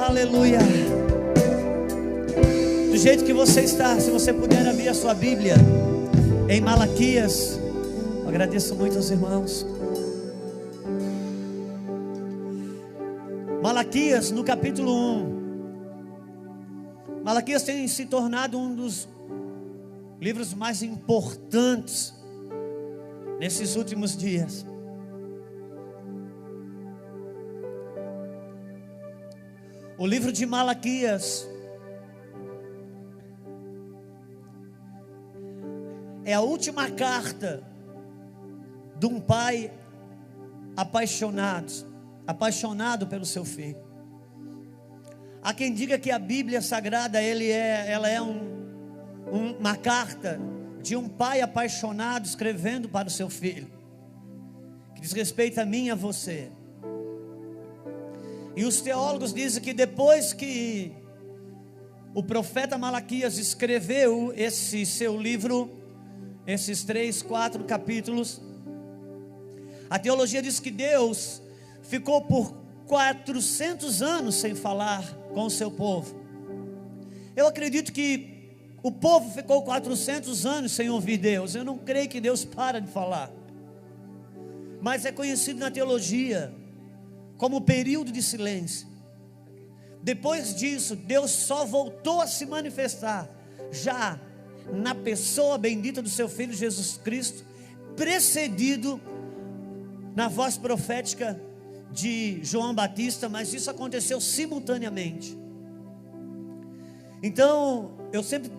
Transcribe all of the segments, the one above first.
Aleluia. Do jeito que você está, se você puder abrir a sua Bíblia em Malaquias. Eu agradeço muito aos irmãos. Malaquias no capítulo 1. Malaquias tem se tornado um dos livros mais importantes nesses últimos dias. O livro de Malaquias é a última carta de um pai apaixonado pelo seu filho. Há quem diga que a Bíblia Sagrada ela é uma carta de um pai apaixonado escrevendo para o seu filho, que diz respeito a mim e a você. E os teólogos dizem que depois que o profeta Malaquias escreveu esse seu livro, esses 3, 4 capítulos, a teologia diz que Deus ficou por 400 anos sem falar com o seu povo. Eu acredito que o povo ficou 400 anos sem ouvir Deus. Eu não creio que Deus para de falar, mas é conhecido na teologia como período de silêncio. Depois disso, Deus só voltou a se manifestar já na pessoa bendita do seu Filho Jesus Cristo, precedido na voz profética de João Batista, mas isso aconteceu simultaneamente. Então, eu sempre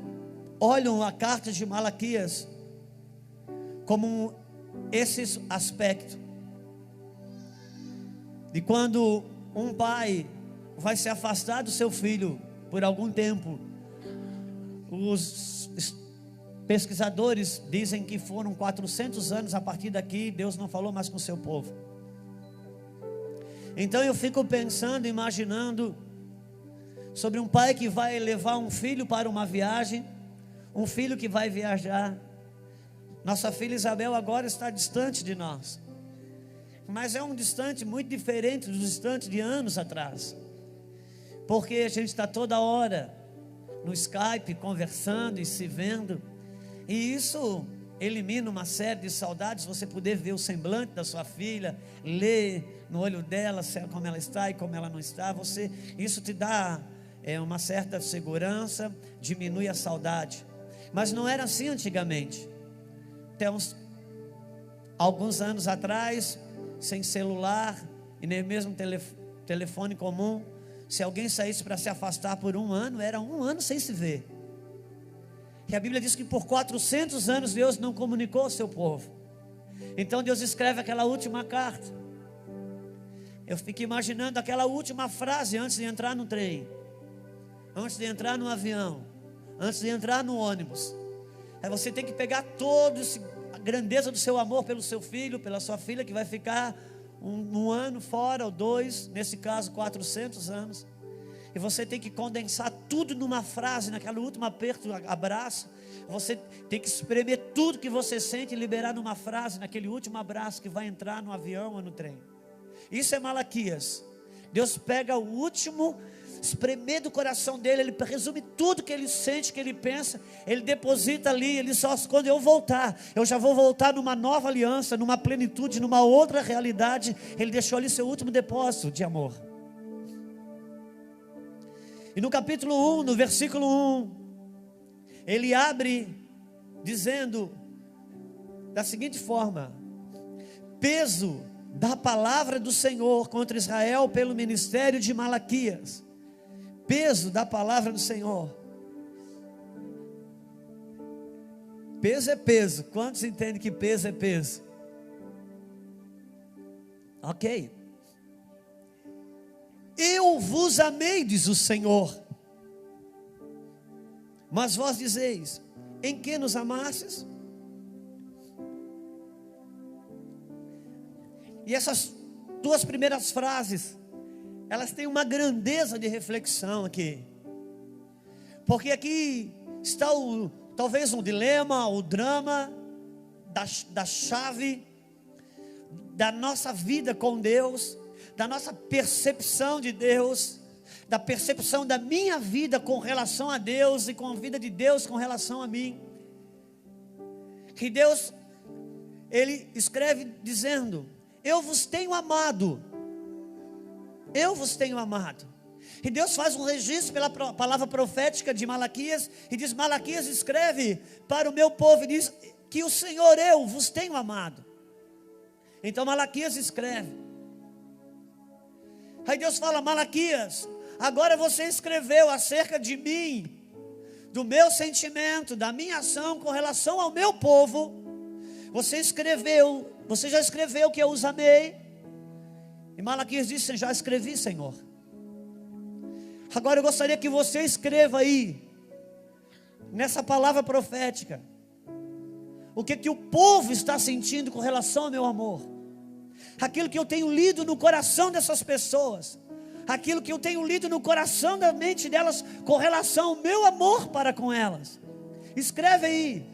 olho a carta de Malaquias como esse aspecto de quando um pai vai se afastar do seu filho por algum tempo. Os pesquisadores dizem que foram 400 anos a partir daqui. Deus não falou mais com o seu povo. Então eu fico pensando, imaginando sobre um pai que vai levar um filho para uma viagem, um filho que vai viajar. Nossa filha Isabel agora está distante de nós, mas é um distante muito diferente do distante de anos atrás, porque a gente está toda hora no Skype conversando e se vendo, e isso elimina uma série de saudades. Você poder ver o semblante da sua filha, ler no olho dela como ela está e como ela não está, isso te dá uma certa segurança, diminui a saudade. Mas não era assim antigamente. Até alguns anos atrás, sem celular e nem mesmo telefone comum, se alguém saísse para se afastar por um ano, era um ano sem se ver. E a Bíblia diz que por 400 anos Deus não comunicou ao seu povo. Então Deus escreve aquela última carta. Eu fico imaginando aquela última frase antes de entrar no trem, antes de entrar no avião, antes de entrar no ônibus. Aí você tem que pegar a grandeza do seu amor pelo seu filho, pela sua filha, que vai ficar um ano fora, ou 2, nesse caso 400 anos. E você tem que condensar tudo numa frase, naquele último aperto, abraço. Você tem que espremer tudo que você sente e liberar numa frase, naquele último abraço que vai entrar no avião ou no trem. Isso é Malaquias. Deus pega o último espremer do coração dele, ele resume tudo que ele sente, que ele pensa, ele deposita ali. Ele só, quando eu voltar, eu já vou voltar numa nova aliança, numa plenitude, numa outra realidade. Ele deixou ali seu último depósito de amor. E no capítulo 1, no versículo 1, ele abre dizendo da seguinte forma: peso da palavra do Senhor contra Israel pelo ministério de Malaquias. Peso da palavra do Senhor. Peso é peso. Quantos entendem que peso é peso? Ok. Eu vos amei, diz o Senhor, mas vós dizeis: em que nos amastes? E essas duas primeiras frases, elas têm uma grandeza de reflexão aqui, porque aqui está talvez um dilema, o drama da chave da nossa vida com Deus, da nossa percepção de Deus, da percepção da minha vida com relação a Deus e com a vida de Deus com relação a mim. Que Deus, Ele escreve dizendo: eu vos tenho amado. Eu vos tenho amado. E Deus faz um registro pela palavra profética de Malaquias, e diz: Malaquias escreve para o meu povo, e diz que o Senhor, eu vos tenho amado. Então Malaquias escreve. Aí Deus fala: Malaquias, agora você escreveu acerca de mim, do meu sentimento, da minha ação com relação ao meu povo. Você já escreveu que eu os amei. E Malaquias disse: já escrevi, Senhor. Agora eu gostaria que você escreva aí, nessa palavra profética, o que o povo está sentindo com relação ao meu amor. Aquilo que eu tenho lido no coração dessas pessoas, aquilo que eu tenho lido no coração da mente delas com relação ao meu amor para com elas. Escreve aí.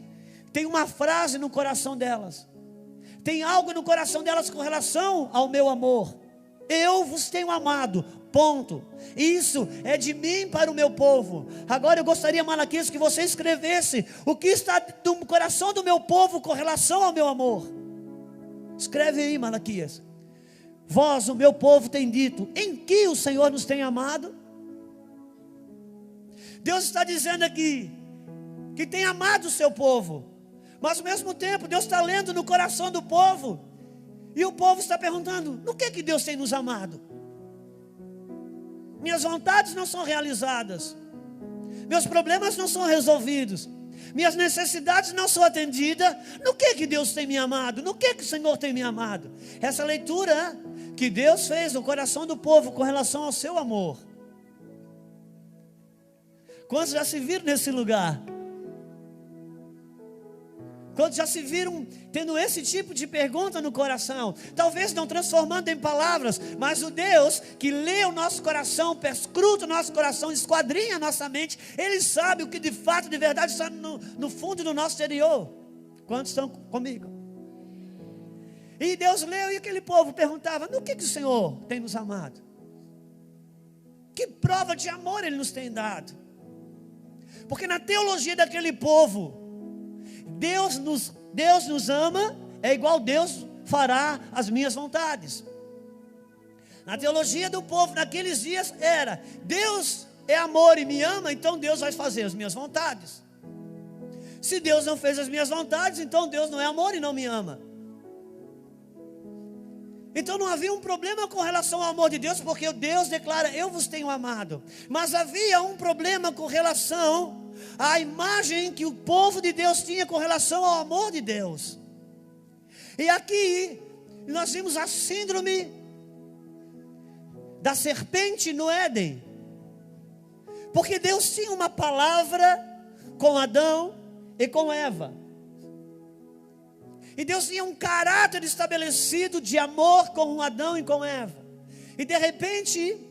Tem uma frase no coração delas, tem algo no coração delas com relação ao meu amor. Eu vos tenho amado, ponto. Isso é de mim para o meu povo. Agora eu gostaria, Malaquias, que você escrevesse o que está no coração do meu povo com relação ao meu amor. Escreve aí, Malaquias. Vós, o meu povo, tem dito: em que o Senhor nos tem amado? Deus está dizendo aqui que tem amado o seu povo, mas ao mesmo tempo Deus está lendo no coração do povo, e o povo está perguntando: no que Deus tem nos amado? Minhas vontades não são realizadas, meus problemas não são resolvidos, minhas necessidades não são atendidas. No que Deus tem me amado? No que o Senhor tem me amado? Essa leitura que Deus fez no coração do povo com relação ao seu amor. Quantos já se viram nesse lugar? Quantos já se viram tendo esse tipo de pergunta no coração? Talvez não transformando em palavras, mas o Deus que lê o nosso coração, perscruta o nosso coração, esquadrinha a nossa mente, Ele sabe o que de fato, de verdade está no fundo do nosso interior. Quantos estão comigo? E Deus leu, e aquele povo perguntava: no que o Senhor tem nos amado? Que prova de amor Ele nos tem dado? Porque na teologia daquele povo, Deus nos ama, é igual Deus fará as minhas vontades. Na teologia do povo naqueles dias era: Deus é amor e me ama, então Deus vai fazer as minhas vontades. Se Deus não fez as minhas vontades, então Deus não é amor e não me ama. Então não havia um problema com relação ao amor de Deus, porque Deus declara: eu vos tenho amado. Mas havia um problema com relação à imagem que o povo de Deus tinha com relação ao amor de Deus. E aqui nós vimos a síndrome da serpente no Éden, porque Deus tinha uma palavra com Adão e com Eva, e Deus tinha um caráter estabelecido de amor com Adão e com Eva. E de repente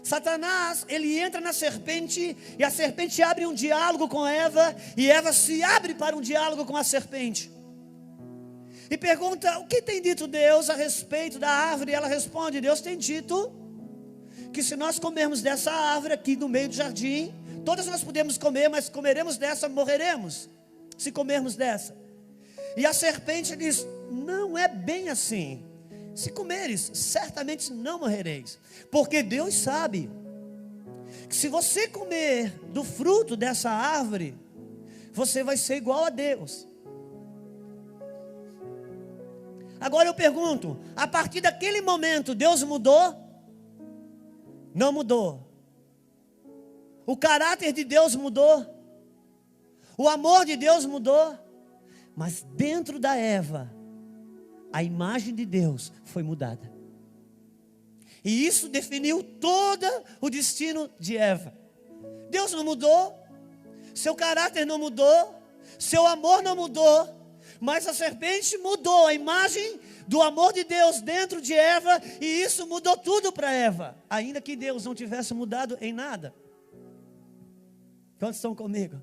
Satanás, ele entra na serpente, e a serpente abre um diálogo com Eva, e Eva se abre para um diálogo com a serpente, e pergunta: o que tem dito Deus a respeito da árvore? E ela responde: Deus tem dito que se nós comermos dessa árvore aqui no meio do jardim, todas nós podemos comer, mas comeremos dessa, morreremos, se comermos dessa. E a serpente diz: não é bem assim. Se comeres, certamente não morrereis, porque Deus sabe que se você comer do fruto dessa árvore, você vai ser igual a Deus. Agora eu pergunto: a partir daquele momento Deus mudou? Não mudou. O caráter de Deus mudou, o amor de Deus mudou, mas dentro da Eva, a imagem de Deus foi mudada. E isso definiu todo o destino de Eva. Deus não mudou, seu caráter não mudou, seu amor não mudou, mas a serpente mudou a imagem do amor de Deus dentro de Eva, e isso mudou tudo para Eva, ainda que Deus não tivesse mudado em nada. Quantos estão comigo?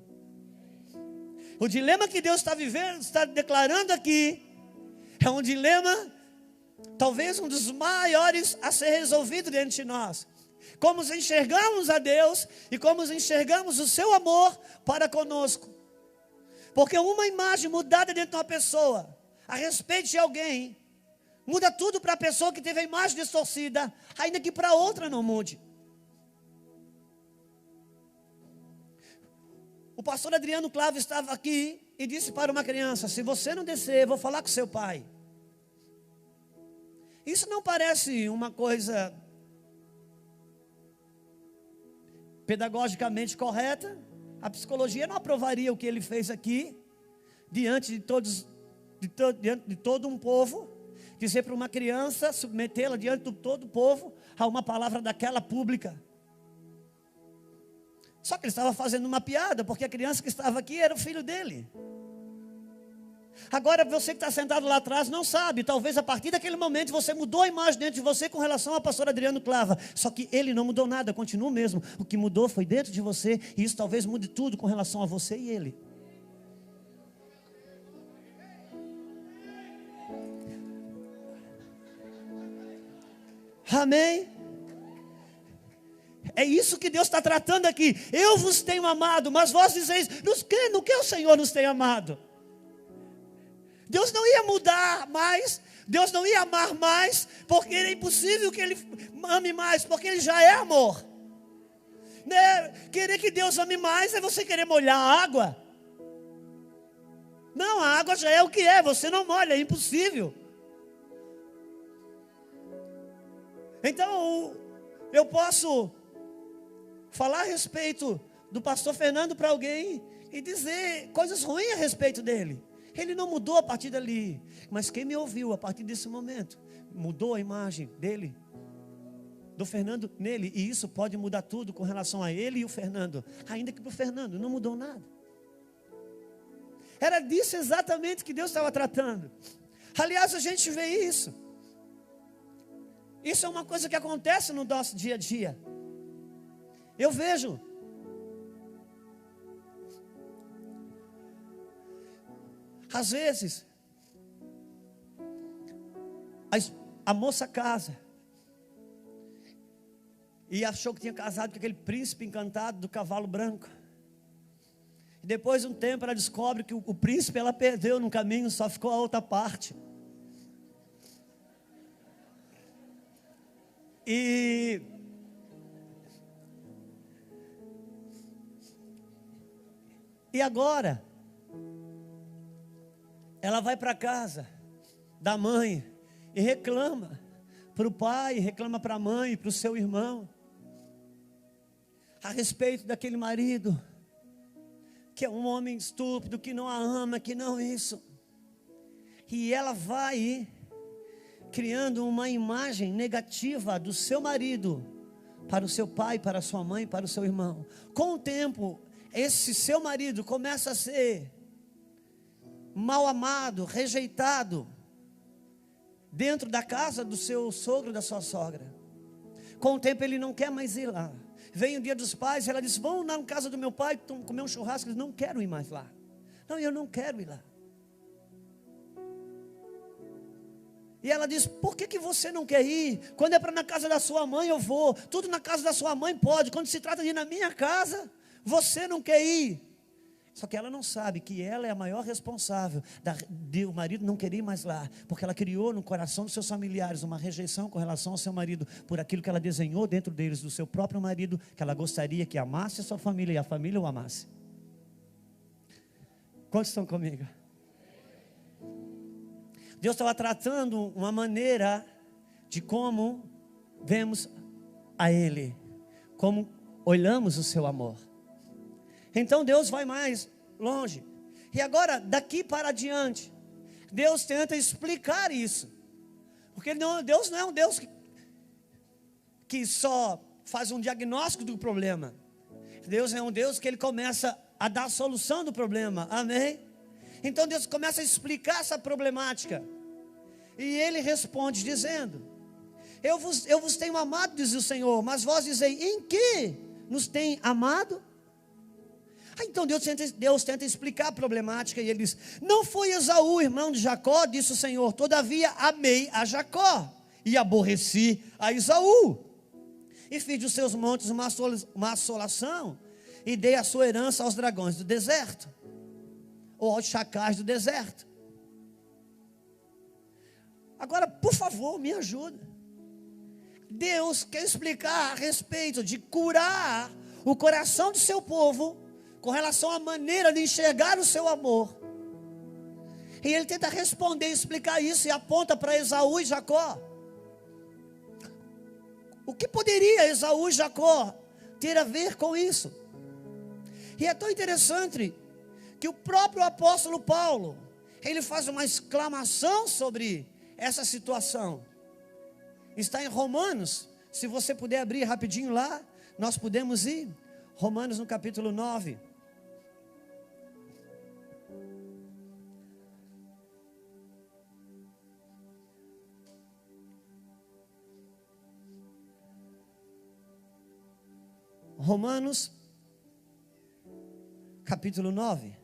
O dilema que Deus está vivendo, está declarando aqui, é um dilema, talvez um dos maiores a ser resolvido dentro de nós. como enxergamos a Deus e como enxergamos o seu amor para conosco. Porque uma imagem mudada dentro de uma pessoa, a respeito de alguém, muda tudo para a pessoa que teve a imagem distorcida, ainda que para outra não mude. O pastor Adriano Clavo estava aqui e disse para uma criança: se você não descer, eu vou falar com seu pai. Isso não parece uma coisa pedagogicamente correta? A psicologia não aprovaria o que ele fez aqui, diante de diante de todo um povo, dizer para uma criança, submetê-la diante de todo o povo a uma palavra daquela pública. Só que ele estava fazendo uma piada, porque a criança que estava aqui era o filho dele. Agora você que está sentado lá atrás não sabe, talvez a partir daquele momento você mudou a imagem dentro de você com relação ao pastor Adriano Clava. Só que ele não mudou nada, continua o mesmo. O que mudou foi dentro de você, e isso talvez mude tudo com relação a você e ele. Amém? É isso que Deus está tratando aqui. Eu vos tenho amado, mas vós dizeis, no que o Senhor nos tem amado? Deus não ia mudar mais, Deus não ia amar mais, porque é impossível que Ele ame mais, porque Ele já é amor. Né? Querer que Deus ame mais é você querer molhar a água. Não, a água já é o que é, você não molha, é impossível. Então, eu posso falar a respeito do pastor Fernando para alguém e dizer coisas ruins a respeito dele. Ele não mudou a partir dali, mas quem me ouviu a partir desse momento, mudou a imagem dele, do Fernando nele, e isso pode mudar tudo com relação a ele e o Fernando, ainda que para o Fernando não mudou nada. Era disso exatamente que Deus estava tratando. Aliás, a gente vê isso. Isso é uma coisa que acontece no nosso dia a dia. Eu vejo. Às vezes, a moça casa e achou que tinha casado com aquele príncipe encantado do cavalo branco. E depois de um tempo ela descobre que o príncipe ela perdeu no caminho, só ficou a outra parte. E agora ela vai para casa da mãe e reclama para o pai, reclama para a mãe, para o seu irmão, a respeito daquele marido, que é um homem estúpido, que não a ama, que não isso. E ela vai criando uma imagem negativa do seu marido para o seu pai, para a sua mãe, para o seu irmão. Com o tempo, esse seu marido começa a ser mal amado, rejeitado dentro da casa do seu sogro, da sua sogra. Com o tempo ele não quer mais ir lá. Vem o dia dos pais, ela diz: vamos lá na casa do meu pai comer um churrasco. Ele diz: não quero ir mais lá. Não, eu não quero ir lá. E ela diz: por que você não quer ir? Quando é para na casa da sua mãe eu vou. Tudo na casa da sua mãe pode. Quando se trata de ir na minha casa, você não quer ir. Só que ela não sabe que ela é a maior responsável de o marido não querer ir mais lá, porque ela criou no coração dos seus familiares uma rejeição com relação ao seu marido, por aquilo que ela desenhou dentro deles, do seu próprio marido, que ela gostaria que amasse a sua família e a família o amasse. Quantos estão comigo? Deus estava tratando uma maneira de como vemos a Ele, como olhamos o seu amor. Então Deus vai mais longe. E agora, daqui para adiante, Deus tenta explicar isso. Porque Deus não é um Deus que só faz um diagnóstico do problema. Deus é um Deus que Ele começa a dar a solução do problema. Amém? Então Deus começa a explicar essa problemática. E Ele responde dizendo: eu vos tenho amado, diz o Senhor, mas vós dizei, em que nos tem amado? Então Deus tenta explicar a problemática, e Ele diz: não foi Esaú, irmão de Jacó, disse o Senhor, todavia amei a Jacó, e aborreci a Esaú. e fiz dos seus montes uma assolação, e dei a sua herança aos dragões do deserto, ou aos chacais do deserto. Agora, por favor, me ajuda. Deus quer explicar a respeito de curar o coração do seu povo com relação à maneira de enxergar o seu amor. E ele tenta responder e explicar isso e aponta para Esaú e Jacó. O que poderia Esaú e Jacó ter a ver com isso? E é tão interessante que o próprio apóstolo Paulo, ele faz uma exclamação sobre essa situação. Está em Romanos, se você puder abrir rapidinho lá, nós podemos ir. Romanos no capítulo 9. Romanos, capítulo 9.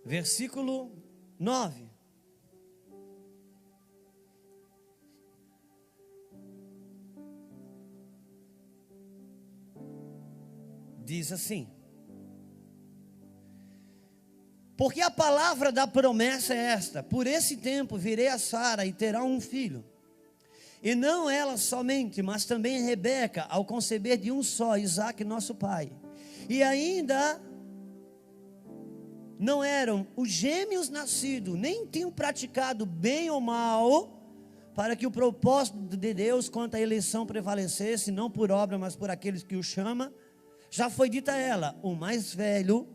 Versículo 9. Diz assim: porque a palavra da promessa é esta: por esse tempo virei a Sara e terá um filho. E não ela somente, mas também Rebeca, ao conceber de um só, Isaque, nosso pai. E ainda não eram os gêmeos nascidos, nem tinham praticado bem ou mal, para que o propósito de Deus quanto à eleição prevalecesse, não por obra, mas por aqueles que o chamam. Já foi dita a ela: o mais velho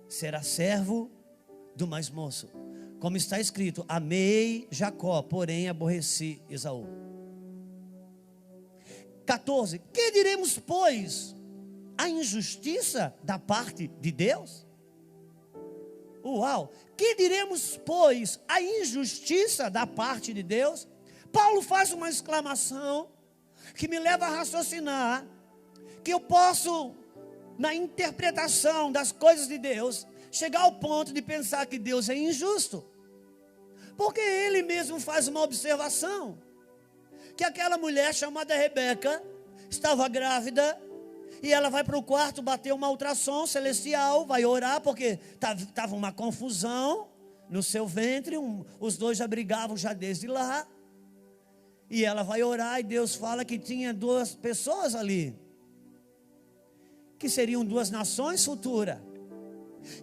será servo do mais moço. Como está escrito: amei Jacó, porém aborreci Esaú. 14. Que diremos, pois? A injustiça da parte de Deus? Uau! Que diremos, pois, a injustiça da parte de Deus? Paulo faz uma exclamação que me leva a raciocinar que eu posso, na interpretação das coisas de Deus, chegar ao ponto de pensar que Deus é injusto. Porque ele mesmo faz uma observação, que aquela mulher chamada Rebeca estava grávida, e ela vai para o quarto bater uma ultrassom celestial, vai orar, porque estava uma confusão no seu ventre, os dois já brigavam já desde lá, e ela vai orar, e Deus fala que tinha duas pessoas ali, que seriam duas nações futuras.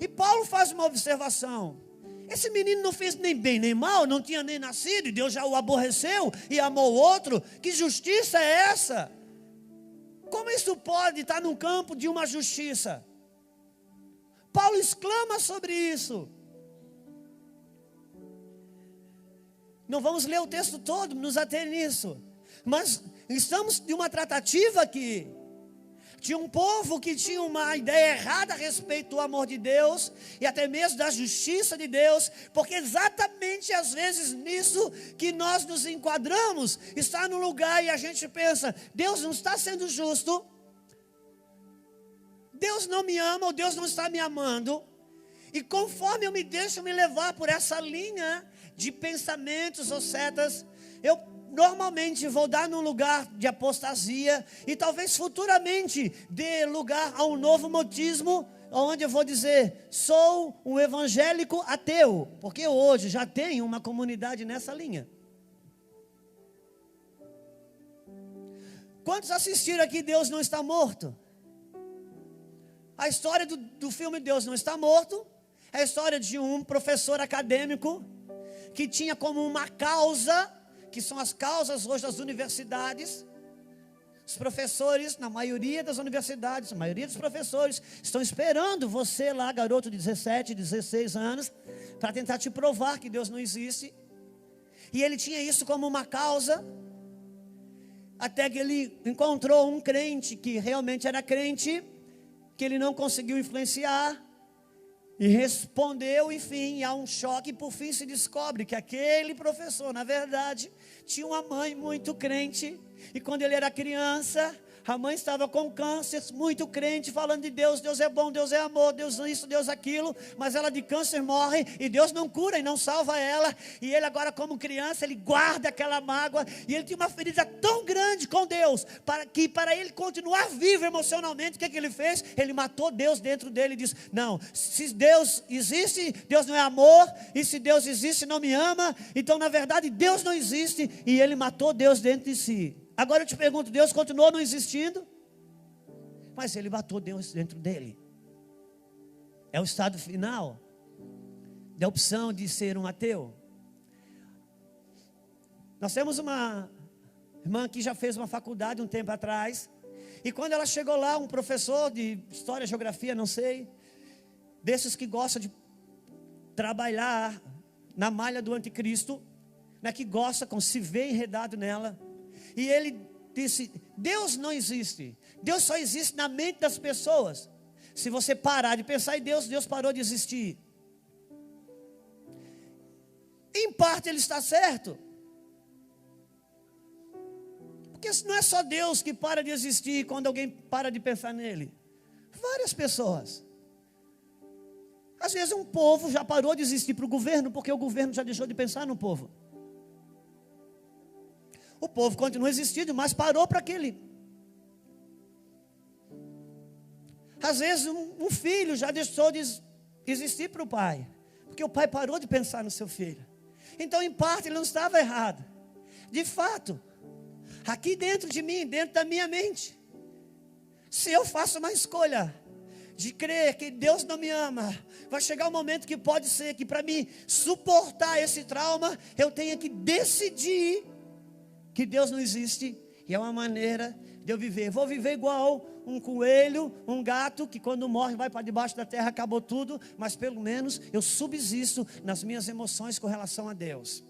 E Paulo faz uma observação: esse menino não fez nem bem nem mal, não tinha nem nascido, e Deus já o aborreceu e amou o outro. Que justiça é essa? Como isso pode estar no campo de uma justiça? Paulo exclama sobre isso. Não vamos ler o texto todo, nos ater nisso, mas estamos de uma tratativa aqui. Tinha um povo que tinha uma ideia errada a respeito do amor de Deus e até mesmo da justiça de Deus, porque exatamente às vezes nisso que nós nos enquadramos, está no lugar e a gente pensa: Deus não está sendo justo, Deus não me ama, ou Deus não está me amando. E conforme eu me deixo me levar por essa linha de pensamentos ou setas, eu normalmente vou dar num lugar de apostasia, e talvez futuramente dê lugar a um novo modismo, onde eu vou dizer: sou um evangélico ateu, porque hoje já tem uma comunidade nessa linha. Quantos assistiram aqui Deus Não Está Morto? A história do filme Deus Não Está Morto é a história de um professor acadêmico que tinha como uma causa, que são as causas hoje das universidades. Os professores, na maioria das universidades, a maioria dos professores estão esperando você lá, garoto de 17, 16 anos, para tentar te provar que Deus não existe. E ele tinha isso como uma causa, até que ele encontrou um crente que realmente era crente, que ele não conseguiu influenciar, e respondeu, enfim, há um choque, e por fim se descobre que aquele professor, na verdade, tinha uma mãe muito crente, E quando ele era criança, a mãe estava com câncer, muito crente, falando de Deus. Deus é bom, Deus é amor, Deus isso, Deus aquilo. Mas ela de câncer morre e Deus não cura e não salva ela. E ele agora como criança, ele guarda aquela mágoa. E ele tinha uma ferida tão grande com Deus, para ele continuar vivo emocionalmente, o que ele fez? Ele matou Deus dentro dele e disse: não, se Deus existe, Deus não é amor. E se Deus existe, não me ama. Então na verdade Deus não existe. E ele matou Deus dentro de si. Agora eu te pergunto, Deus continuou não existindo? Mas ele matou Deus dentro dele. É o estado final da opção de ser um ateu. Nós temos uma irmã que já fez uma faculdade um tempo atrás. E quando ela chegou lá, um professor de história, geografia, não sei, desses que gosta de trabalhar na malha do anticristo, né, que gosta com se ver enredado nela. E ele disse: Deus não existe. Deus só existe na mente das pessoas. Se você parar de pensar em Deus, Deus parou de existir. Em parte ele está certo. Porque não é só Deus que para de existir quando alguém para de pensar nele. Várias pessoas. Às vezes um povo já parou de existir para o governo, porque o governo já deixou de pensar no povo. O povo continua existindo, mas parou para aquele. Às vezes um filho já deixou de existir para o pai, porque o pai parou de pensar no seu filho. Então em parte ele não estava errado. De fato, aqui dentro de mim, dentro da minha mente, se eu faço uma escolha de crer que Deus não me ama, vai chegar um momento que pode ser que para mim suportar esse trauma, eu tenha que decidir que Deus não existe. E é uma maneira de eu viver. Vou viver igual um coelho, um gato, que quando morre vai para debaixo da terra, acabou tudo. Mas pelo menos eu subsisto nas minhas emoções com relação a Deus.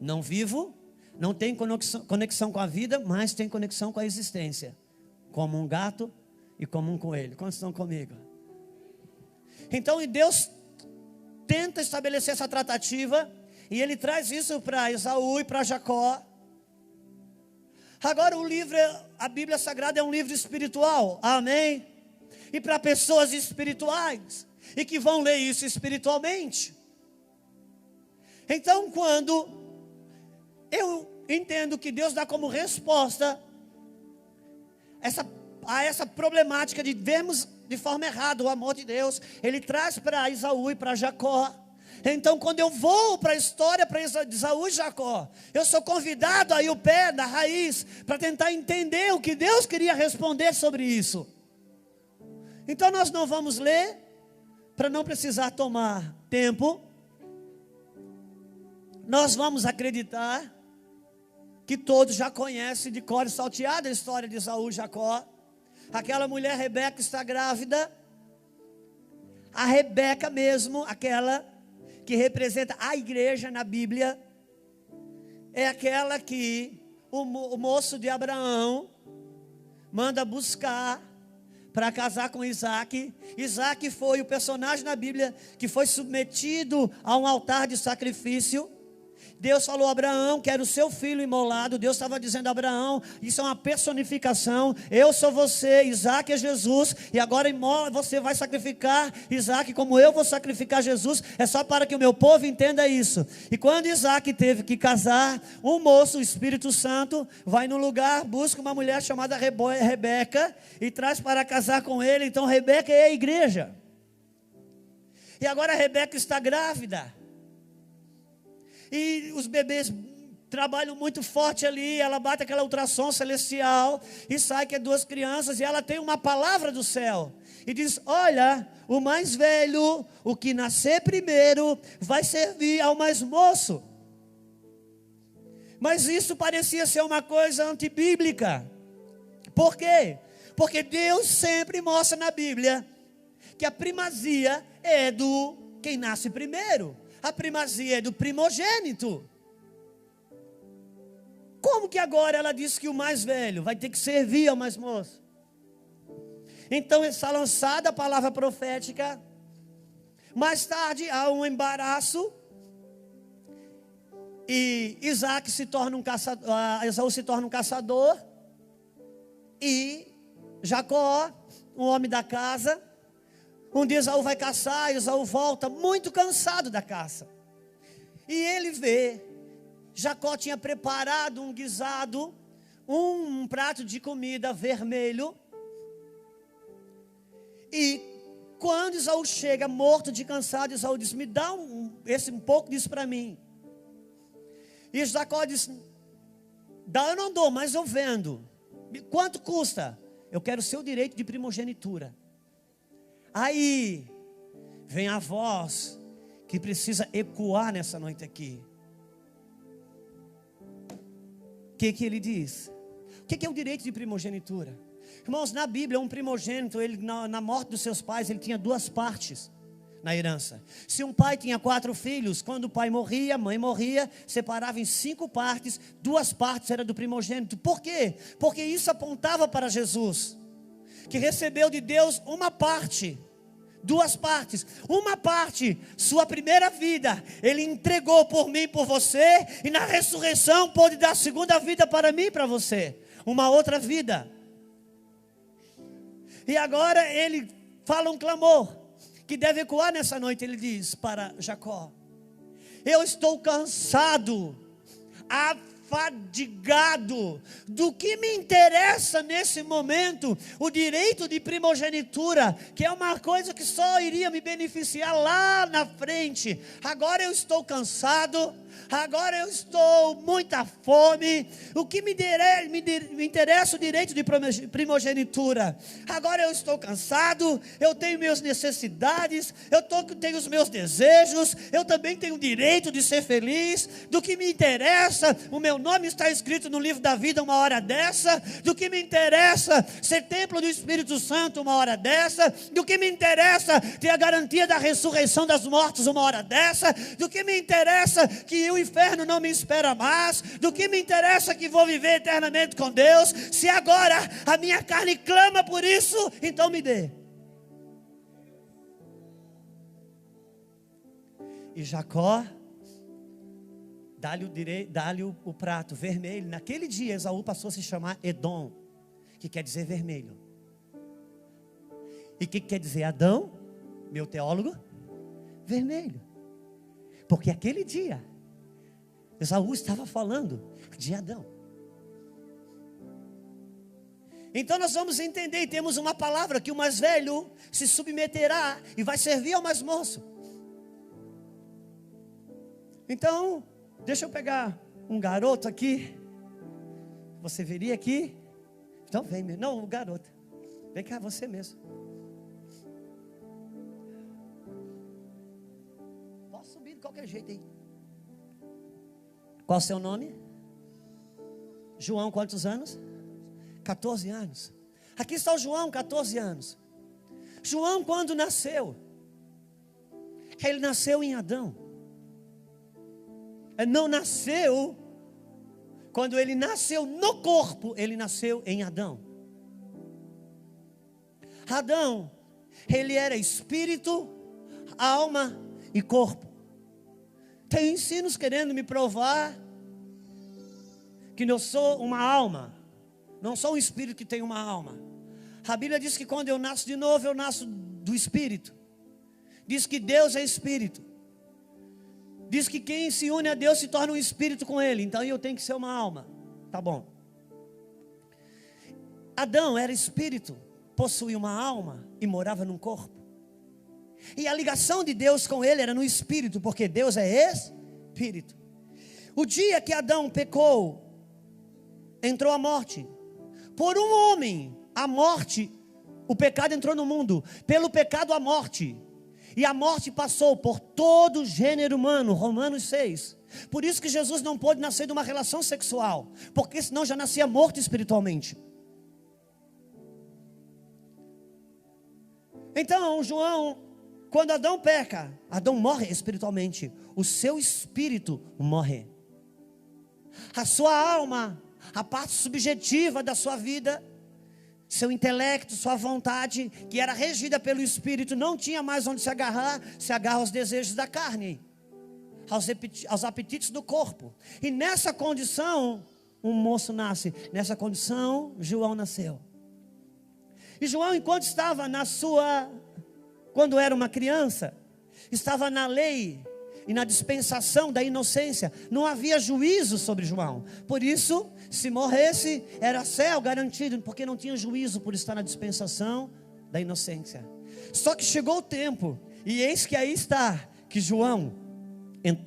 Não vivo, não tenho conexão com a vida, mas tenho conexão com a existência. Como um gato e como um coelho. Quantos estão comigo? Então Deus tenta estabelecer essa tratativa. E ele traz isso para Esaú e para Jacó. Agora a Bíblia Sagrada é um livro espiritual, amém? E para pessoas espirituais, e que vão ler isso espiritualmente. Então quando eu entendo que Deus dá como resposta a essa problemática de vermos de forma errada o amor de Deus, ele traz para Esaú e para Jacó. Então quando eu vou para a história para Esaú e Jacó, eu sou convidado a ir o pé da raiz, para tentar entender o que Deus queria responder sobre isso. Então nós não vamos ler, para não precisar tomar tempo. Nós vamos acreditar que todos já conhecem de cor e salteado a história de Esaú e Jacó. Aquela mulher Rebeca está grávida. A Rebeca mesmo, aquela que representa a igreja na Bíblia, é aquela que o moço de Abraão manda buscar para casar com Isaac. Isaac foi o personagem na Bíblia que foi submetido a um altar de sacrifício. Deus falou a Abraão que era o seu filho imolado. Deus estava dizendo a Abraão: isso é uma personificação, eu sou você, Isaac é Jesus, e agora você vai sacrificar Isaac como eu vou sacrificar Jesus. É só para que o meu povo entenda isso. E quando Isaac teve que casar, um moço, o Espírito Santo, vai no lugar, busca uma mulher chamada Rebeca e traz para casar com ele. Então Rebeca é a igreja. E agora a Rebeca está grávida. E os bebês trabalham muito forte ali. Ela bate aquela ultrassom celestial e sai que é duas crianças. E ela tem uma palavra do céu e diz: olha, o mais velho, o que nascer primeiro, vai servir ao mais moço. Mas isso parecia ser uma coisa antibíblica. Por quê? Porque Deus sempre mostra na Bíblia que a primazia é do quem nasce primeiro. A primazia é do primogênito. Como que agora ela diz que o mais velho vai ter que servir ao mais moço? Então está lançada a palavra profética. Mais tarde há um embaraço. E Isaac se torna um caçador, Esaú se torna um caçador. E Jacó, um homem da casa. Um dia Esaú vai caçar, e Esaú volta muito cansado da caça. E ele vê, Jacó tinha preparado um guisado, um prato de comida vermelho. E quando Esaú chega morto de cansado, Esaú diz: me dá um pouco disso para mim. E Jacó diz: dá, eu não dou, mas eu vendo. Quanto custa? Eu quero o seu direito de primogenitura. Aí vem a voz que precisa ecoar nessa noite aqui. O que ele diz? O que é o direito de primogenitura? Irmãos, na Bíblia, um primogênito, ele, na morte dos seus pais, ele tinha 2 partes na herança. Se um pai tinha 4 filhos, quando o pai morria, a mãe morria, separava em 5 partes, 2 partes era do primogênito. Por quê? Porque isso apontava para Jesus, que recebeu de Deus uma parte, 2 partes. Uma parte, sua primeira vida, Ele entregou por mim e por você, e na ressurreição pôde dar a segunda vida para mim e para você, uma outra vida. E agora Ele fala um clamor que deve ecoar nessa noite. Ele diz para Jacó: eu estou cansado, afadigado. Do que me interessa nesse momento o direito de primogenitura, que é uma coisa que só iria me beneficiar lá na frente. Agora eu estou cansado, agora eu estou muita fome. O que me interessa o direito de primogenitura? Agora eu estou cansado, eu tenho minhas necessidades, tenho os meus desejos, eu também tenho o direito de ser feliz. Do que me interessa o meu nome está escrito no livro da vida uma hora dessa? Do que me interessa ser templo do Espírito Santo uma hora dessa? Do que me interessa ter a garantia da ressurreição das mortos uma hora dessa? Do que me interessa que o inferno não me espera mais? Do que me interessa que vou viver eternamente com Deus? Se agora a minha carne clama por isso, então me dê. E Jacó dá-lhe o prato vermelho. Naquele dia Esaú passou a se chamar Edom, que quer dizer vermelho. E o que quer dizer Adão? Meu teólogo, vermelho. Porque aquele dia Esaú estava falando de Adão. Então nós vamos entender, e temos uma palavra, que o mais velho se submeterá e vai servir ao mais moço. Então, deixa eu pegar um garoto aqui. Você viria aqui? Então vem mesmo. Não, o garoto. Vem cá, você mesmo. Posso subir de qualquer jeito aí. Qual o seu nome? João, quantos anos? 14 anos. Aqui está o João, 14 anos. João, quando nasceu, ele nasceu em Adão. Ele não nasceu, quando ele nasceu no corpo, ele nasceu em Adão. Adão, ele era espírito, alma e corpo. Tem ensinos querendo me provar que eu sou uma alma, não sou um espírito que tem uma alma. A Bíblia diz que quando eu nasço de novo, eu nasço do espírito. Diz que Deus é espírito. Diz que quem se une a Deus se torna um espírito com Ele. Então eu tenho que ser uma alma. Tá bom. Adão era espírito, possuía uma alma e morava num corpo. E a ligação de Deus com ele era no espírito, porque Deus é espírito. O dia que Adão pecou, entrou a morte. Por um homem, a morte, o pecado entrou no mundo. Pelo pecado, a morte. E a morte passou por todo o gênero humano, Romanos 6. Por isso que Jesus não pôde nascer de uma relação sexual, porque senão já nascia morto espiritualmente. Então, João, quando Adão peca, Adão morre espiritualmente. O seu espírito morre. A sua alma, a parte subjetiva da sua vida, seu intelecto, sua vontade, que era regida pelo Espírito, não tinha mais onde se agarra aos desejos da carne. aos apetites do corpo. E nessa condição, um moço nasce. Nessa condição, João nasceu. E João, enquanto estava quando era uma criança, estava na lei e na dispensação da inocência. Não havia juízo sobre João. Por isso, se morresse, era céu garantido, porque não tinha juízo por estar na dispensação da inocência. Só que chegou o tempo, e eis que aí está, que João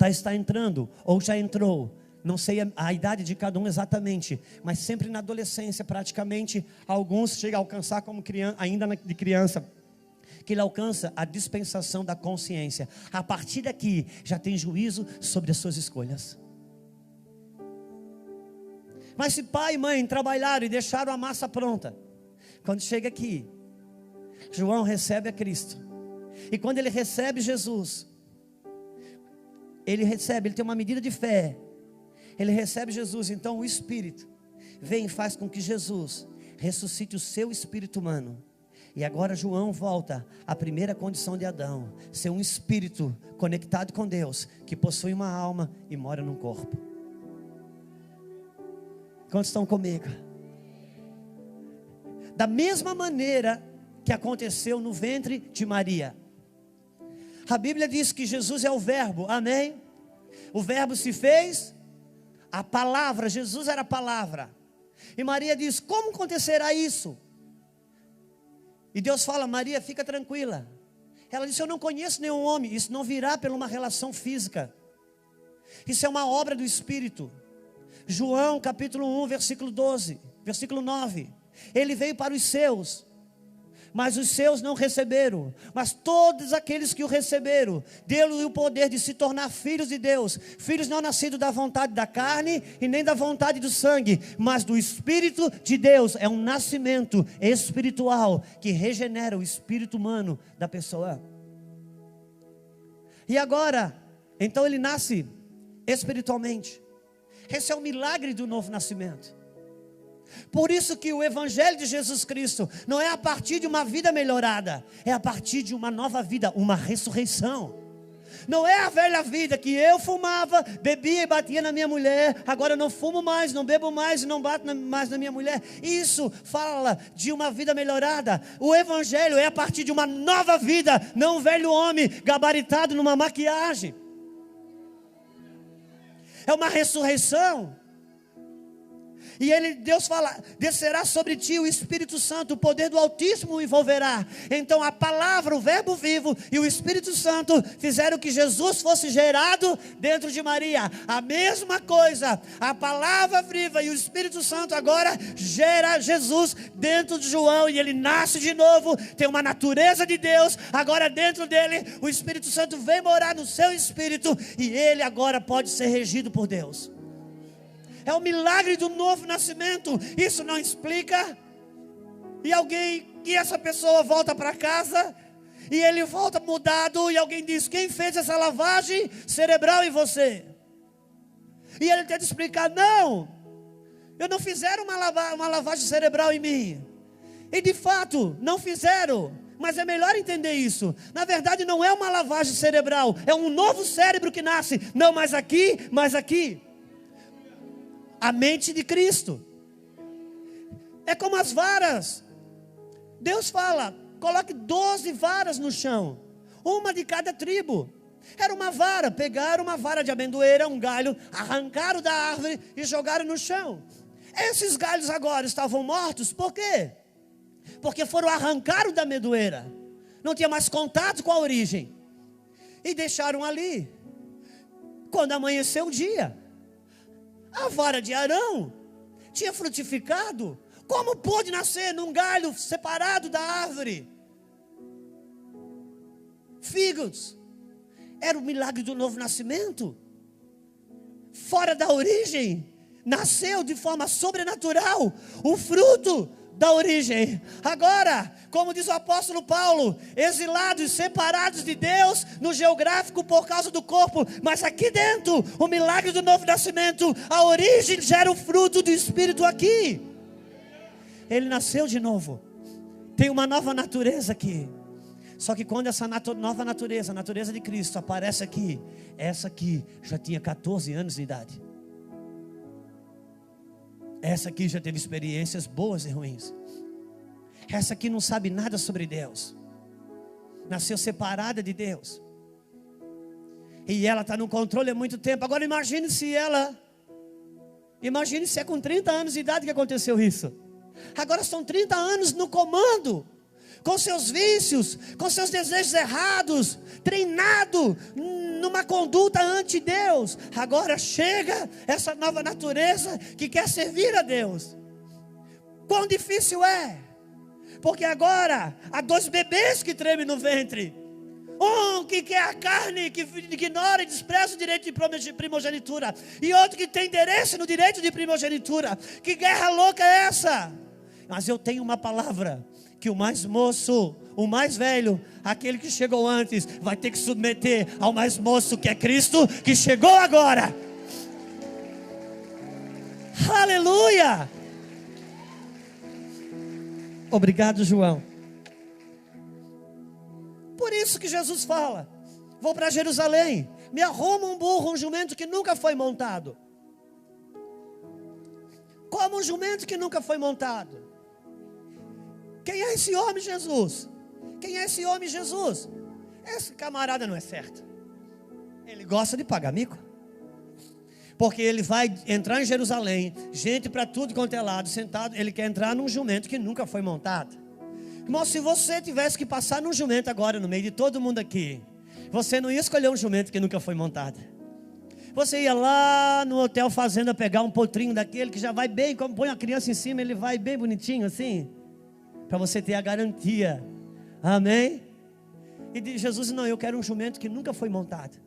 está entrando, ou já entrou, não sei a idade de cada um exatamente, mas sempre na adolescência praticamente, alguns chegam a alcançar como criança, ainda de criança, que ele alcança a dispensação da consciência. A partir daqui, já tem juízo sobre as suas escolhas. Mas se pai e mãe trabalharam e deixaram a massa pronta, quando chega aqui, João recebe a Cristo. E quando ele recebe Jesus, ele tem uma medida de fé. Ele recebe Jesus, então o Espírito vem e faz com que Jesus ressuscite o seu espírito humano. E agora João volta à primeira condição de Adão, ser um espírito conectado com Deus, que possui uma alma e mora num corpo. Quantos estão comigo? Da mesma maneira que aconteceu no ventre de Maria. A Bíblia diz que Jesus é o verbo, amém? O verbo se fez, a palavra, Jesus era a palavra. E Maria diz, como acontecerá isso? E Deus fala, Maria, fica tranquila. Ela disse, eu não conheço nenhum homem. Isso não virá por uma relação física. Isso é uma obra do Espírito. João capítulo 1, versículo 12, versículo 9. Ele veio para os seus, mas os seus não receberam. Mas todos aqueles que o receberam, deu-lhe o poder de se tornar filhos de Deus. Filhos não nascidos da vontade da carne e nem da vontade do sangue, mas do Espírito de Deus. É um nascimento espiritual que regenera o espírito humano da pessoa. E agora, então ele nasce espiritualmente. Esse é o milagre do novo nascimento. Por isso que o Evangelho de Jesus Cristo não é a partir de uma vida melhorada, é a partir de uma nova vida, uma ressurreição. Não é a velha vida que eu fumava, bebia e batia na minha mulher, agora não fumo mais, não bebo mais e não bato mais na minha mulher. Isso fala de uma vida melhorada. O Evangelho é a partir de uma nova vida, não um velho homem gabaritado numa maquiagem. É uma ressurreição. E Deus fala, descerá sobre ti o Espírito Santo, o poder do Altíssimo o envolverá. Então a palavra, o verbo vivo e o Espírito Santo fizeram que Jesus fosse gerado dentro de Maria. A mesma coisa, a palavra viva e o Espírito Santo agora gera Jesus dentro de João. E ele nasce de novo, tem uma natureza de Deus. Agora dentro dele, o Espírito Santo vem morar no seu espírito. E ele agora pode ser regido por Deus. É o milagre do novo nascimento. Isso não explica. E essa pessoa volta para casa, e ele volta mudado, e alguém diz, quem fez essa lavagem cerebral em você? E ele tenta explicar, não, eu não fizeram uma lavagem cerebral em mim. E de fato, não fizeram. Mas é melhor entender isso. Na verdade não é uma lavagem cerebral, é um novo cérebro que nasce. Não mais aqui, mas aqui. A mente de Cristo. É como as varas. Deus fala, coloque 12 varas no chão, uma de cada tribo. Era uma vara, pegaram uma vara de amendoeira, um galho, arrancaram da árvore e jogaram no chão. Esses galhos agora estavam mortos, por quê? Porque foram arrancados da amendoeira, não tinha mais contato com a origem, e deixaram ali. Quando amanheceu o dia, a vara de Arão tinha frutificado. Como pôde nascer num galho separado da árvore figos? Era o milagre do novo nascimento. Fora da origem, nasceu de forma sobrenatural o fruto da origem. Agora, como diz o apóstolo Paulo, exilados, separados de Deus no geográfico por causa do corpo, mas aqui dentro, o milagre do novo nascimento, a origem gera o fruto do Espírito aqui. Ele nasceu de novo, tem uma nova natureza aqui. Só que quando essa nova natureza, a natureza de Cristo, aparece aqui, essa aqui já tinha 14 anos de idade. Essa aqui já teve experiências boas e ruins. Essa aqui não sabe nada sobre Deus. Nasceu separada de Deus. E ela está no controle há muito tempo. Agora imagine se é com 30 anos de idade que aconteceu isso. Agora são 30 anos no comando, com seus vícios, com seus desejos errados, treinado numa conduta ante Deus. Agora chega essa nova natureza que quer servir a Deus. Quão difícil é, porque agora há 2 bebês que tremem no ventre. Um que quer a carne, que ignora e despreza o direito de primogenitura, e outro que tem interesse no direito de primogenitura. Que guerra louca é essa? Mas eu tenho uma palavra, que o mais moço, o mais velho, aquele que chegou antes, vai ter que submeter ao mais moço, que é Cristo, que chegou agora. Aleluia! Obrigado, João. Por isso que Jesus fala: vou para Jerusalém, me arruma um burro, um jumento que nunca foi montado. Como um jumento que nunca foi montado. Quem é esse homem, Jesus? Quem é esse homem, Jesus? Esse camarada não é certo. Ele gosta de pagar mico. Porque ele vai entrar em Jerusalém, gente para tudo quanto é lado, sentado. Ele quer entrar num jumento que nunca foi montado. Irmão, se você tivesse que passar num jumento agora, no meio de todo mundo aqui, você não ia escolher um jumento que nunca foi montado. Você ia lá no hotel fazenda pegar um potrinho daquele que já vai bem, como põe a criança em cima, ele vai bem bonitinho assim, para você ter a garantia. Amém? E Jesus: não, eu quero um jumento que nunca foi montado.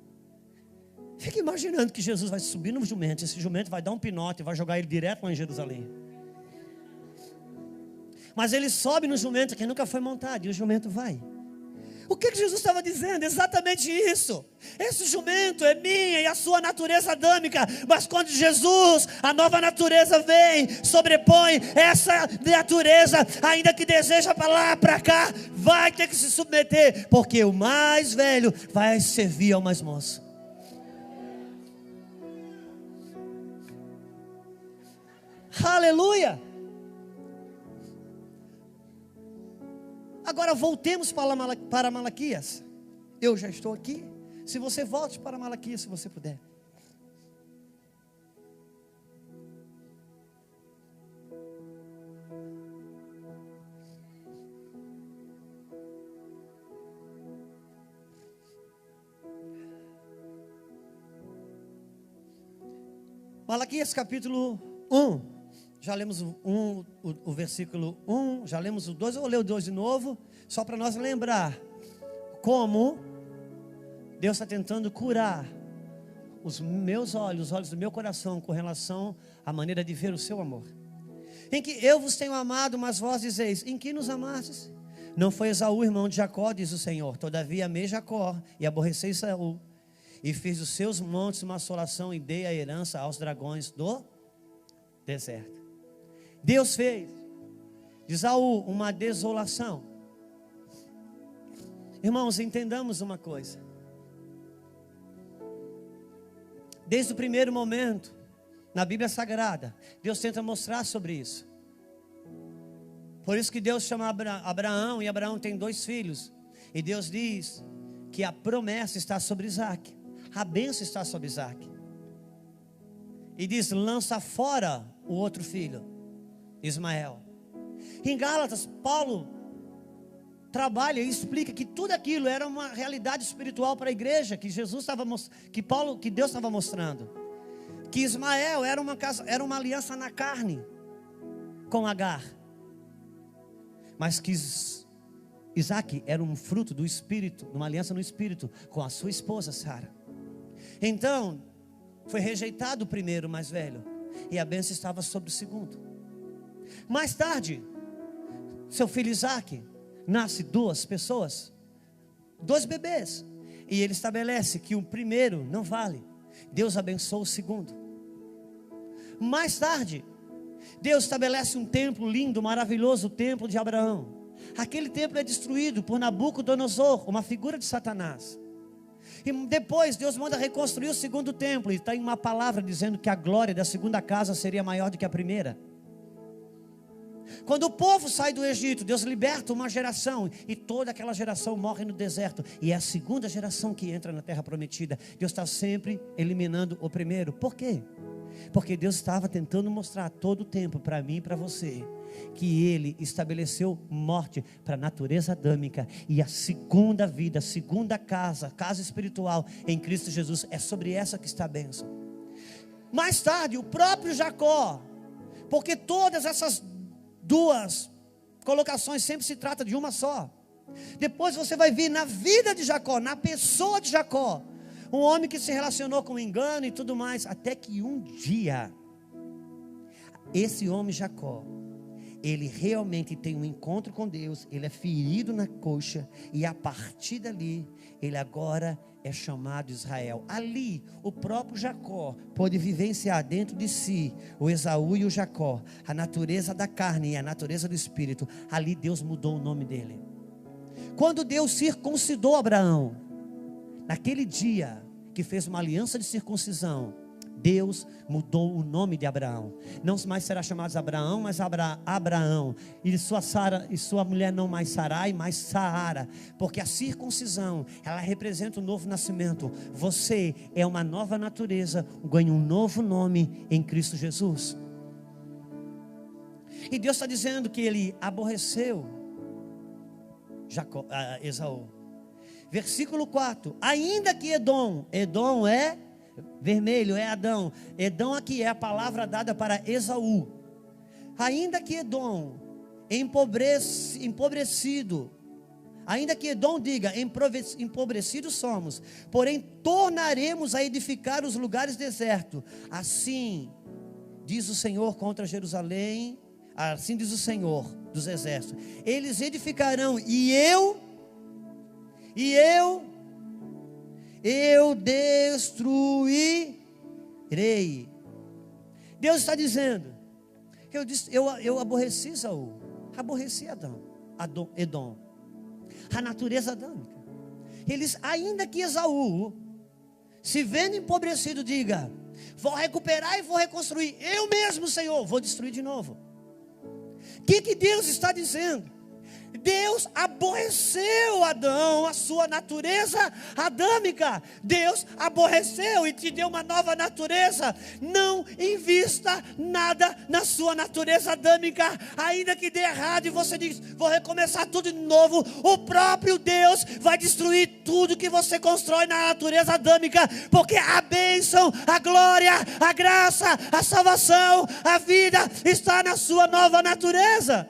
Fica imaginando que Jesus vai subir no jumento, esse jumento vai dar um pinote e vai jogar ele direto lá em Jerusalém. Mas ele sobe no jumento que nunca foi montado, e o jumento vai. O que Jesus estava dizendo? Exatamente isso. Esse jumento é minha e a sua natureza adâmica. Mas quando Jesus, a nova natureza vem, sobrepõe essa natureza, ainda que deseja para lá, para cá, vai ter que se submeter. Porque o mais velho vai servir ao mais moço. Aleluia! Agora voltemos para Malaquias. Eu já estou aqui. Se você volte para Malaquias, se você puder. Malaquias capítulo 1. Já lemos o versículo 1, já lemos o 2, eu vou ler o 2 de novo, só para nós lembrar como Deus está tentando curar os meus olhos, os olhos do meu coração, com relação à maneira de ver o seu amor. Em que eu vos tenho amado, mas vós dizeis: em que nos amastes? Não foi Esaú, irmão de Jacó, diz o Senhor. Todavia amei Jacó e aborreci Esaú, e fiz dos seus montes uma assolação e dei a herança aos dragões do deserto. Deus fez de Esaú uma desolação. Irmãos, entendamos uma coisa. Desde o primeiro momento, na Bíblia Sagrada, Deus tenta mostrar sobre isso. Por isso que Deus chama Abraão, e Abraão tem 2 filhos. E Deus diz que a promessa está sobre Isaac, a bênção está sobre Isaac. E diz: lança fora o outro filho, Ismael. Em Gálatas, Paulo trabalha e explica que tudo aquilo era uma realidade espiritual para a igreja, que que Deus estava mostrando. Que Ismael era uma aliança na carne com Agar, mas que Isaac era um fruto do Espírito, uma aliança no Espírito com a sua esposa Sara. Então foi rejeitado o primeiro, mais velho, e a bênção estava sobre o segundo. Mais tarde, seu filho Isaac nasce 2 pessoas, 2 bebês, e ele estabelece que o primeiro não vale. Deus abençoa o segundo. Mais tarde, Deus estabelece um templo lindo, maravilhoso, o templo de Abraão. Aquele templo é destruído por Nabucodonosor, uma figura de Satanás. E depois Deus manda reconstruir o segundo templo. E está em uma palavra dizendo que a glória da segunda casa seria maior do que a primeira. Quando o povo sai do Egito, Deus liberta uma geração, e toda aquela geração morre no deserto, e é a segunda geração que entra na terra prometida. Deus está sempre eliminando o primeiro. Por quê? Porque Deus estava tentando mostrar todo o tempo para mim e para você que Ele estabeleceu morte para a natureza adâmica, e a segunda vida, a segunda casa espiritual em Cristo Jesus, é sobre essa que está a bênção. Mais tarde, o próprio Jacó, porque todas essas duas colocações sempre se trata de uma só. Depois você vai ver na vida de Jacó, na pessoa de Jacó, um homem que se relacionou com engano e tudo mais, até que um dia, esse homem Jacó, ele realmente tem um encontro com Deus, ele é ferido na coxa, e a partir dali, ele agora é chamado Israel. Ali, o próprio Jacó pôde vivenciar dentro de si, o Esaú e o Jacó, a natureza da carne e a natureza do espírito. Ali Deus mudou o nome dele. Quando Deus circuncidou Abraão, naquele dia que fez uma aliança de circuncisão, Deus mudou o nome de Abraão. Não mais será chamado Abraão, mas Abraão. E sua mulher não mais Sarai, mas Saara. Porque a circuncisão, ela representa um novo nascimento. Você é uma nova natureza, ganha um novo nome em Cristo Jesus. E Deus está dizendo que Ele aborreceu Esaú. Versículo 4. Ainda que Edom é vermelho, é Adão. Edom aqui é a palavra dada para Esaú. Ainda que Edom empobrecido, ainda que Edom diga, empobrecidos somos, porém tornaremos a edificar os lugares desertos. Assim diz o Senhor contra Jerusalém, assim diz o Senhor dos exércitos: eles edificarão e eu destruirei. Deus está dizendo, eu aborreci Esaú, aborreci Edom, a natureza adâmica. Eles, ainda que Esaú, se vendo empobrecido, diga: vou recuperar e vou reconstruir, eu mesmo, Senhor, vou destruir de novo. O que Deus está dizendo? Deus aborreceu Adão, a sua natureza adâmica. Deus aborreceu e te deu uma nova natureza. Não invista nada na sua natureza adâmica, ainda que dê errado e você diz: vou recomeçar tudo de novo. O próprio Deus vai destruir tudo que você constrói na natureza adâmica, porque a bênção, a glória, a graça, a salvação, a vida está na sua nova natureza.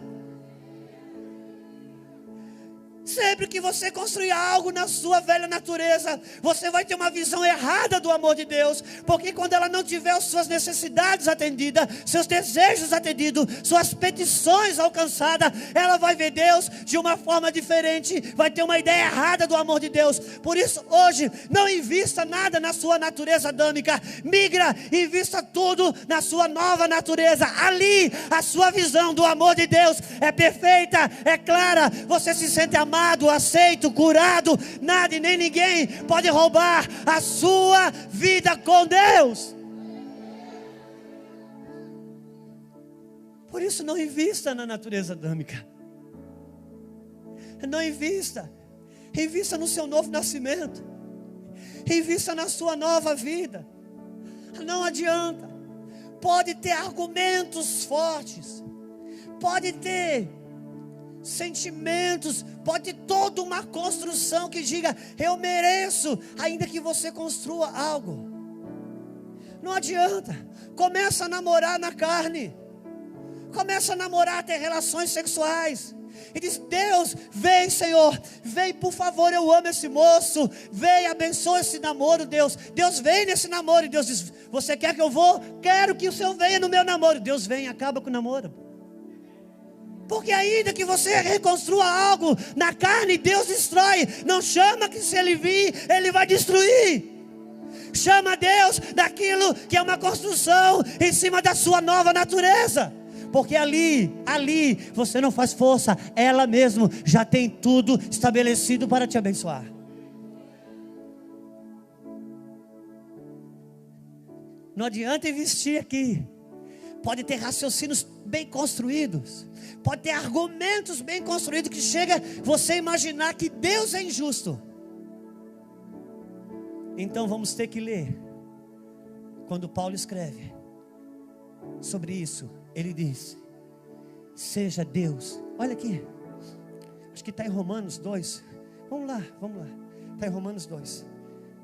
Sempre que você construir algo na sua velha natureza, você vai ter uma visão errada do amor de Deus, porque quando ela não tiver as suas necessidades atendidas, seus desejos atendidos, suas petições alcançadas, ela vai ver Deus de uma forma diferente, vai ter uma ideia errada do amor de Deus. Por isso hoje, não invista nada na sua natureza adâmica, migra e invista tudo na sua nova natureza. Ali a sua visão do amor de Deus é perfeita, é clara, você se sente amado, aceito, curado. Nada e nem ninguém pode roubar a sua vida com Deus. Por isso não invista na natureza adâmica. Não invista. Invista no seu novo nascimento. Invista na sua nova vida. Não adianta. Pode ter argumentos fortes, pode ter sentimentos, pode ter toda uma construção que diga: eu mereço, ainda que você construa algo. Não adianta. Começa a namorar na carne, começa a namorar, ter relações sexuais, e diz: Deus, vem, Senhor, vem, por favor, eu amo esse moço, vem, abençoa esse namoro. Deus vem nesse namoro, e Deus diz: você quer que eu vou? Quero que o Senhor venha no meu namoro. Deus vem e acaba com o namoro. Porque ainda que você reconstrua algo na carne, Deus destrói. Não chama que se Ele vir, Ele vai destruir. Chama Deus daquilo que é uma construção em cima da sua nova natureza. porque ali você não faz força, ela mesmo já tem tudo estabelecido para te abençoar. Não adianta investir aqui. Pode ter raciocínios bem construídos, pode ter argumentos bem construídos, que chega você imaginar que Deus é injusto. Então vamos ter que ler. Quando Paulo escreve sobre isso, ele diz: seja Deus, olha aqui, acho que está em Romanos 2, vamos lá, está em Romanos 2,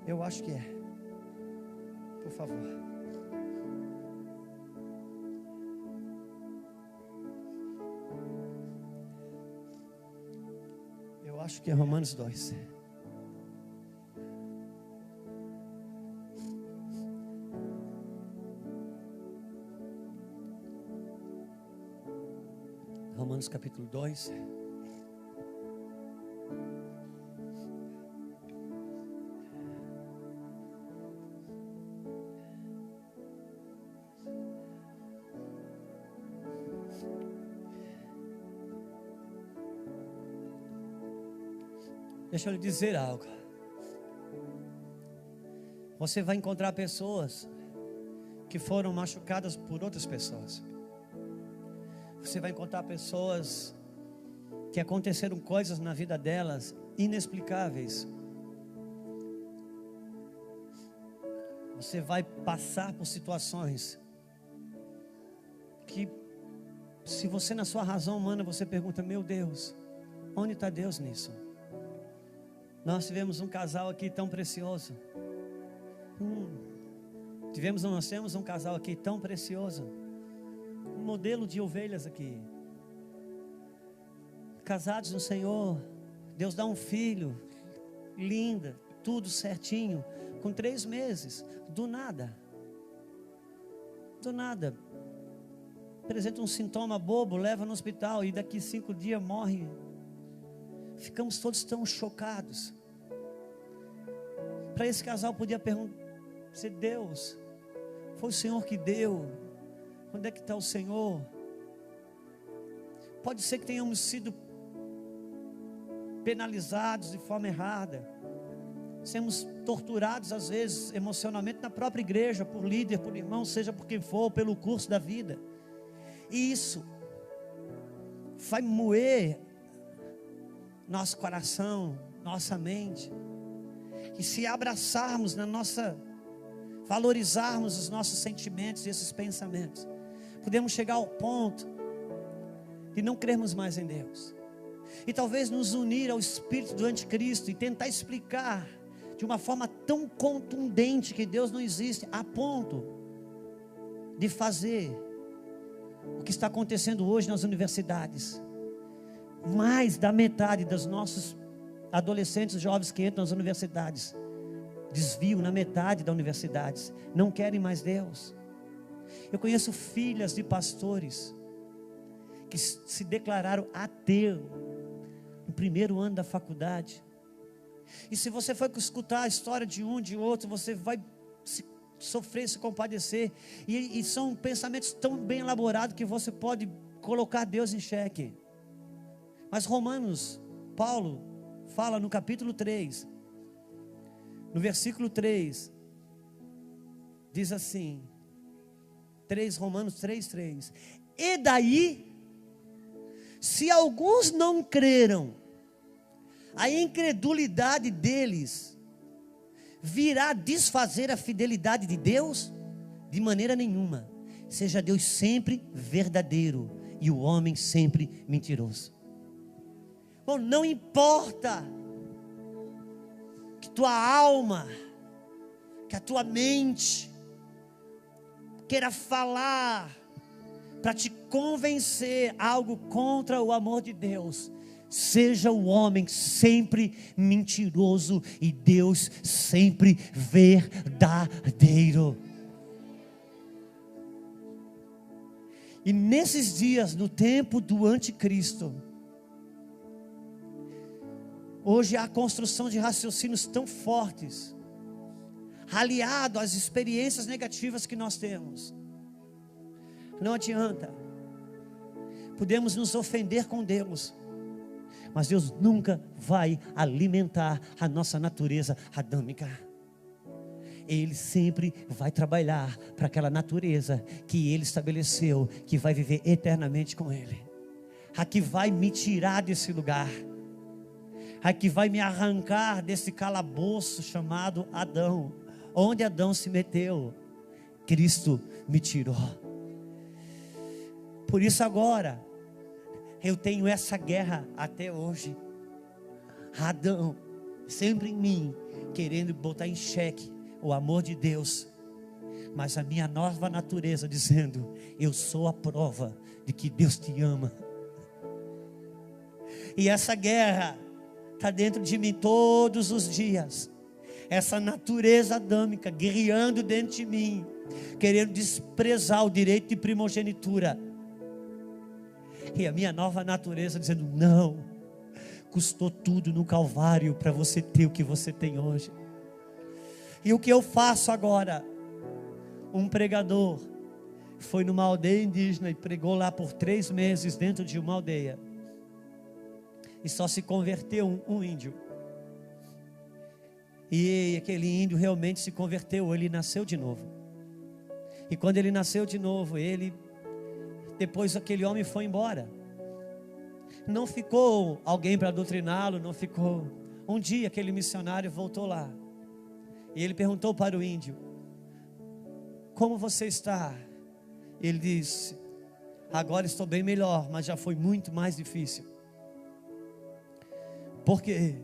eu acho que é, por favor. Eu acho que é Romanos 2. Romanos capítulo 2. Deixa eu lhe dizer algo. Você vai encontrar pessoas que foram machucadas por outras pessoas. Você vai encontrar pessoas que aconteceram coisas na vida delas inexplicáveis. Você vai passar por situações que, se você na sua razão humana, você pergunta: meu Deus, onde está Deus nisso? Nós tivemos um casal aqui tão precioso. Nós temos um casal aqui tão precioso. Um modelo de ovelhas aqui. Casados no Senhor. Deus dá um filho. Linda. Tudo certinho. Com 3 meses. Do nada. Apresenta um sintoma bobo. Leva no hospital. E daqui 5 dias morre. Ficamos todos tão chocados. Para esse casal podia perguntar: se Deus, foi o Senhor que deu, onde é que está o Senhor? Pode ser que tenhamos sido penalizados de forma errada, sermos torturados às vezes emocionalmente na própria igreja, por líder, por irmão, seja por quem for, pelo curso da vida. E isso vai moer nosso coração, nossa mente. E se abraçarmos valorizarmos os nossos sentimentos e esses pensamentos, podemos chegar ao ponto de não crermos mais em Deus. E talvez nos unir ao espírito do anticristo e tentar explicar de uma forma tão contundente que Deus não existe, a ponto de fazer o que está acontecendo hoje nas universidades. Mais da metade dos nossos adolescentes, jovens que entram nas universidades, desvio na metade das universidades, não querem mais Deus. Eu conheço filhas de pastores que se declararam ateu no primeiro ano da faculdade. E se você for escutar a história de um, de outro, você vai sofrer, se compadecer. E são pensamentos tão bem elaborados que você pode colocar Deus em xeque. Mas Paulo fala no capítulo 3, no versículo 3, diz assim, Romanos 3:3: e daí, se alguns não creram, a incredulidade deles virá desfazer a fidelidade de Deus? De maneira nenhuma. Seja Deus sempre verdadeiro e o homem sempre mentiroso. Bom, não importa que tua alma, que a tua mente queira falar para te convencer algo contra o amor de Deus. Seja o homem sempre mentiroso e Deus sempre verdadeiro. E nesses dias, no tempo do anticristo, hoje há a construção de raciocínios tão fortes, aliado às experiências negativas que nós temos. Não adianta. podemos nos ofender com Deus, mas Deus nunca vai alimentar a nossa natureza adâmica. Ele sempre vai trabalhar para aquela natureza que Ele estabeleceu, que vai viver eternamente com Ele. A que vai me tirar desse lugar, a que vai me arrancar desse calabouço chamado Adão. Onde Adão se meteu, Cristo me tirou. Por isso agora, eu tenho essa guerra até hoje. Adão, sempre em mim, querendo botar em xeque o amor de Deus, mas a minha nova natureza dizendo: eu sou a prova de que Deus te ama. E essa guerra está dentro de mim todos os dias. Essa natureza adâmica guerreando dentro de mim, querendo desprezar o direito de primogenitura. E a minha nova natureza dizendo: não, custou tudo no Calvário para você ter o que você tem hoje. E o que eu faço agora? Um pregador foi numa aldeia indígena e pregou lá por 3 meses dentro de uma aldeia. E só se converteu um índio. E aquele índio realmente se converteu, ele nasceu de novo. E quando ele nasceu de novo, depois aquele homem foi embora. Não ficou alguém para doutriná-lo, não ficou. Um dia aquele missionário voltou lá. E ele perguntou para o índio: como você está? Ele disse: agora estou bem melhor, mas já foi muito mais difícil. Por quê?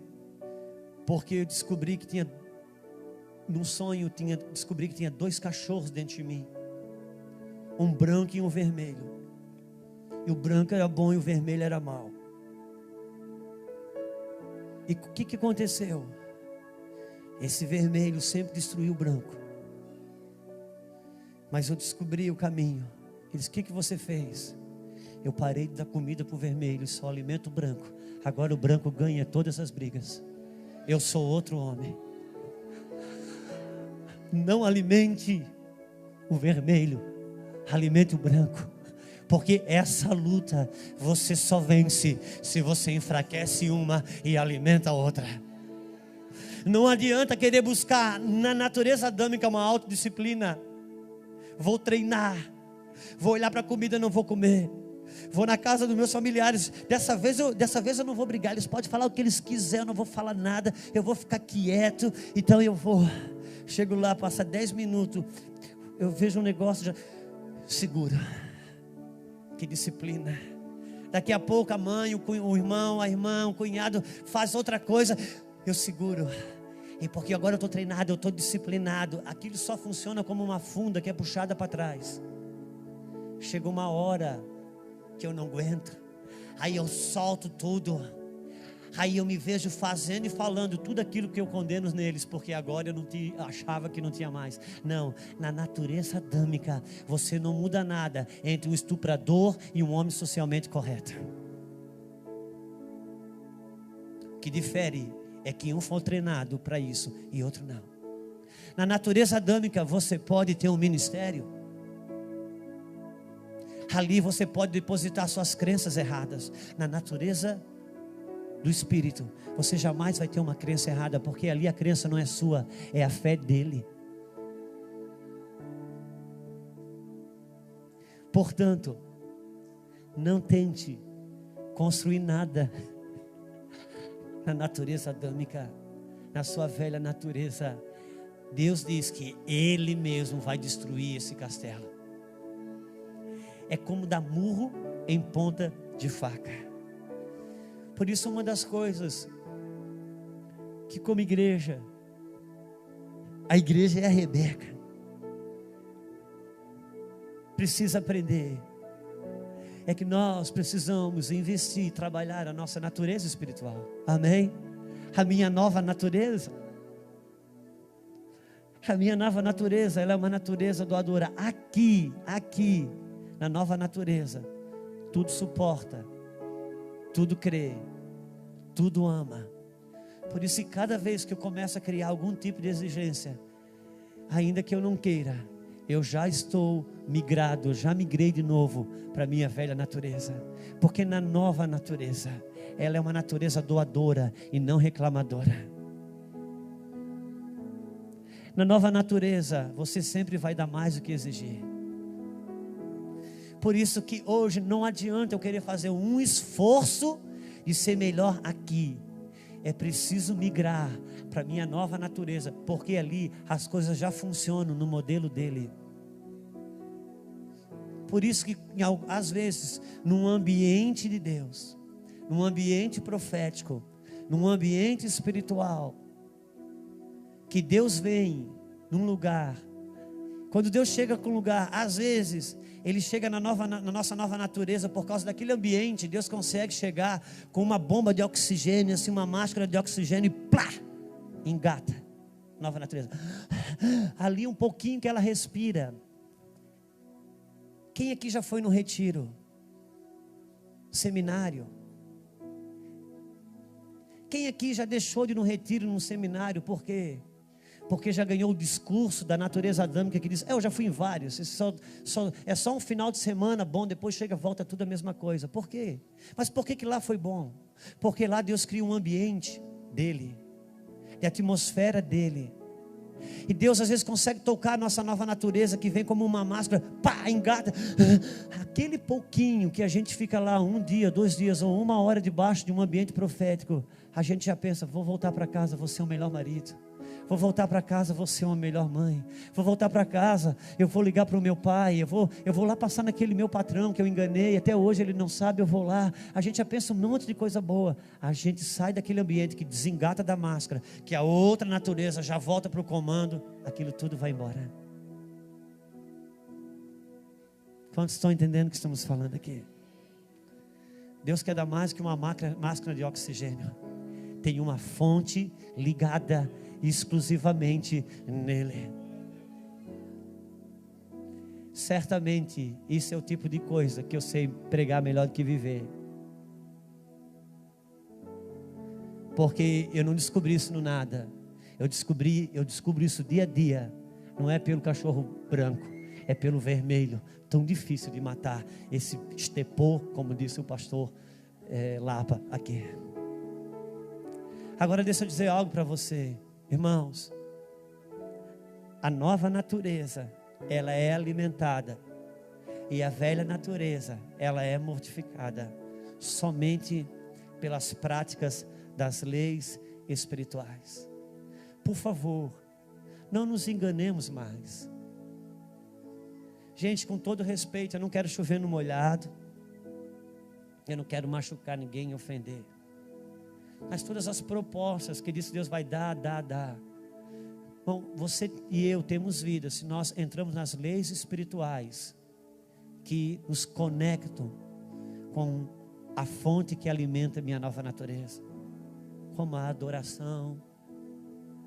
Porque eu descobri que tinha, num sonho, descobri que tinha 2 cachorros dentro de mim. Um branco e um vermelho. E o branco era bom e o vermelho era mau. E o que aconteceu? Esse vermelho sempre destruiu o branco. Mas eu descobri o caminho. Ele disse: o que você fez? Eu parei de dar comida para o vermelho e só alimento o branco. Agora o branco ganha todas as brigas. Eu sou outro homem. Não alimente o vermelho, alimente o branco. Porque essa luta você só vence se você enfraquece uma e alimenta a outra. Não adianta querer buscar na natureza adâmica uma autodisciplina. Vou treinar, vou olhar para a comida, não vou comer. Vou na casa dos meus familiares, dessa vez eu não vou brigar, eles podem falar o que eles quiserem, eu não vou falar nada, eu vou ficar quieto. Então eu vou, chego lá, passa 10 minutos, eu vejo um negócio, já segura. Que disciplina. Daqui a pouco a mãe, o irmão, a irmã, o cunhado faz outra coisa, eu seguro. E porque agora eu estou treinado, eu estou disciplinado. Aquilo só funciona como uma funda que é puxada para trás. Chega uma hora que eu não aguento. Aí eu solto tudo. Aí eu me vejo fazendo e falando tudo aquilo que eu condeno neles, porque agora eu achava que não tinha mais. Não, na natureza adâmica você não muda nada entre um estuprador e um homem socialmente correto. O que difere é que um foi treinado para isso e outro não. Na natureza adâmica você pode ter um ministério. Ali você pode depositar suas crenças erradas. Na natureza do Espírito, você jamais vai ter uma crença errada, porque ali a crença não é sua, é a fé dele. Portanto, não tente construir nada na natureza adâmica, na sua velha natureza. Deus diz que Ele mesmo vai destruir esse castelo. É como dar murro em ponta de faca. Por isso, uma das coisas que como igreja, a igreja é a Rebeca, precisa aprender, é que nós precisamos investir e trabalhar a nossa natureza espiritual. Amém? A minha nova natureza, ela é uma natureza doadora. Aqui, na nova natureza, tudo suporta, tudo crê, tudo ama. Por isso, cada vez que eu começo a criar algum tipo de exigência, ainda que eu não queira, eu já estou migrado, eu já migrei de novo para a minha velha natureza. Porque na nova natureza, ela é uma natureza doadora e não reclamadora. Na nova natureza, você sempre vai dar mais do que exigir. Por isso que hoje não adianta eu querer fazer um esforço de ser melhor aqui. É preciso migrar para a minha nova natureza, porque ali as coisas já funcionam no modelo dele. Por isso que às vezes, num ambiente de Deus, num ambiente profético, num ambiente espiritual, que Deus vem num lugar, quando Deus chega com um lugar, às vezes Ele chega na nossa nova natureza. Por causa daquele ambiente, Deus consegue chegar com uma bomba de oxigênio, assim, uma máscara de oxigênio, e plá, engata, nova natureza. Ali um pouquinho que ela respira. Quem aqui já foi no retiro? Seminário? Quem aqui já deixou de ir no retiro, num seminário? Por quê? Porque já ganhou o discurso da natureza adâmica que diz: eu já fui em vários, é só um final de semana bom, depois chega, volta tudo a mesma coisa. Por quê? Mas por que lá foi bom? Porque lá Deus cria um ambiente dele, de atmosfera dele. E Deus às vezes consegue tocar a nossa nova natureza, que vem como uma máscara, pá, engata. Aquele pouquinho que a gente fica lá 1 dia, 2 dias ou 1 hora debaixo de um ambiente profético, a gente já pensa: vou voltar para casa, vou ser o melhor marido. Vou voltar para casa, vou ser uma melhor mãe. Vou voltar para casa, eu vou ligar para o meu pai. Eu vou lá passar naquele meu patrão que eu enganei, até hoje ele não sabe, eu vou lá. A gente já pensa um monte de coisa boa. A gente sai daquele ambiente que desengata da máscara, que a outra natureza já volta para o comando. Aquilo tudo vai embora. Quantos estão entendendo o que estamos falando aqui? Deus quer dar mais que uma máscara de oxigênio. Tem uma fonte ligada exclusivamente nele. Certamente isso é o tipo de coisa que eu sei pregar melhor do que viver, porque eu não descobri isso no nada. Eu descubro isso dia a dia. Não é pelo cachorro branco, é pelo vermelho, tão difícil de matar, esse estepor, como disse o pastor Lapa aqui. Agora deixa eu dizer algo para você, irmãos. A nova natureza, ela é alimentada, e a velha natureza, ela é mortificada somente pelas práticas das leis espirituais. Por favor, não nos enganemos mais. Gente, com todo respeito, eu não quero chover no molhado, eu não quero machucar ninguém e ofender. Mas todas as propostas que disse Deus vai dar. Bom, você e eu temos vida se nós entramos nas leis espirituais que nos conectam com a fonte que alimenta a minha nova natureza, como a adoração,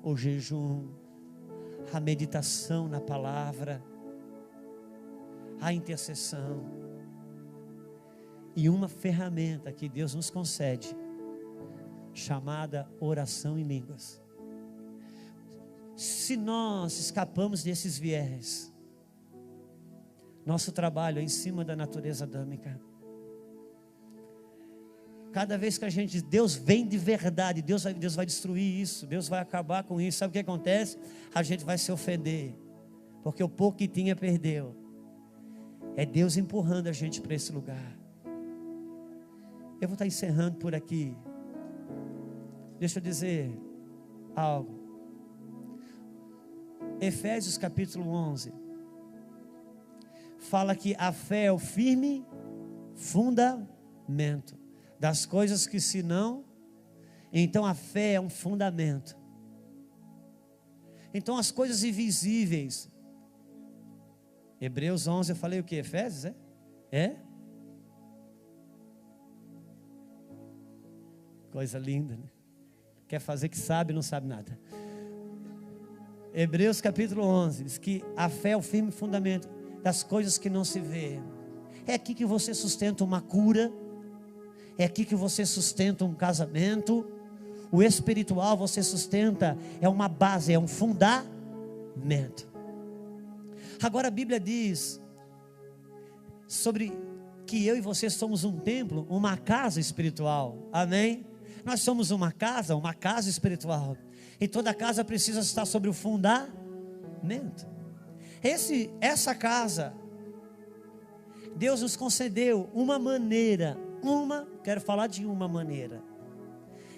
o jejum, a meditação na palavra, a intercessão, e uma ferramenta que Deus nos concede, chamada oração em línguas. Se nós escapamos desses viés, nosso trabalho é em cima da natureza adâmica. Cada vez que a gente diz, Deus vem de verdade, Deus vai destruir isso, Deus vai acabar com isso, sabe o que acontece? A gente vai se ofender, porque o pouco que tinha perdeu. É Deus empurrando a gente para esse lugar. Eu vou estar encerrando por aqui. Deixa eu dizer algo. Efésios capítulo 11 fala que a fé é o firme fundamento das coisas que se não. Então a fé é um fundamento. Então as coisas invisíveis. Hebreus 11, eu falei o que? Efésios, é? Coisa linda, né? Quer fazer que sabe, não sabe nada. Hebreus capítulo 11 diz que a fé é o firme fundamento das coisas que não se vê. É aqui que você sustenta uma cura, é aqui que você sustenta um casamento. O espiritual você sustenta, é uma base, é um fundamento. Agora a Bíblia diz sobre que eu e você somos um templo, uma casa espiritual. Amém? Nós somos uma casa espiritual. E toda casa precisa estar sobre o fundamento. Essa casa, Deus nos concedeu uma maneira, quero falar de uma maneira,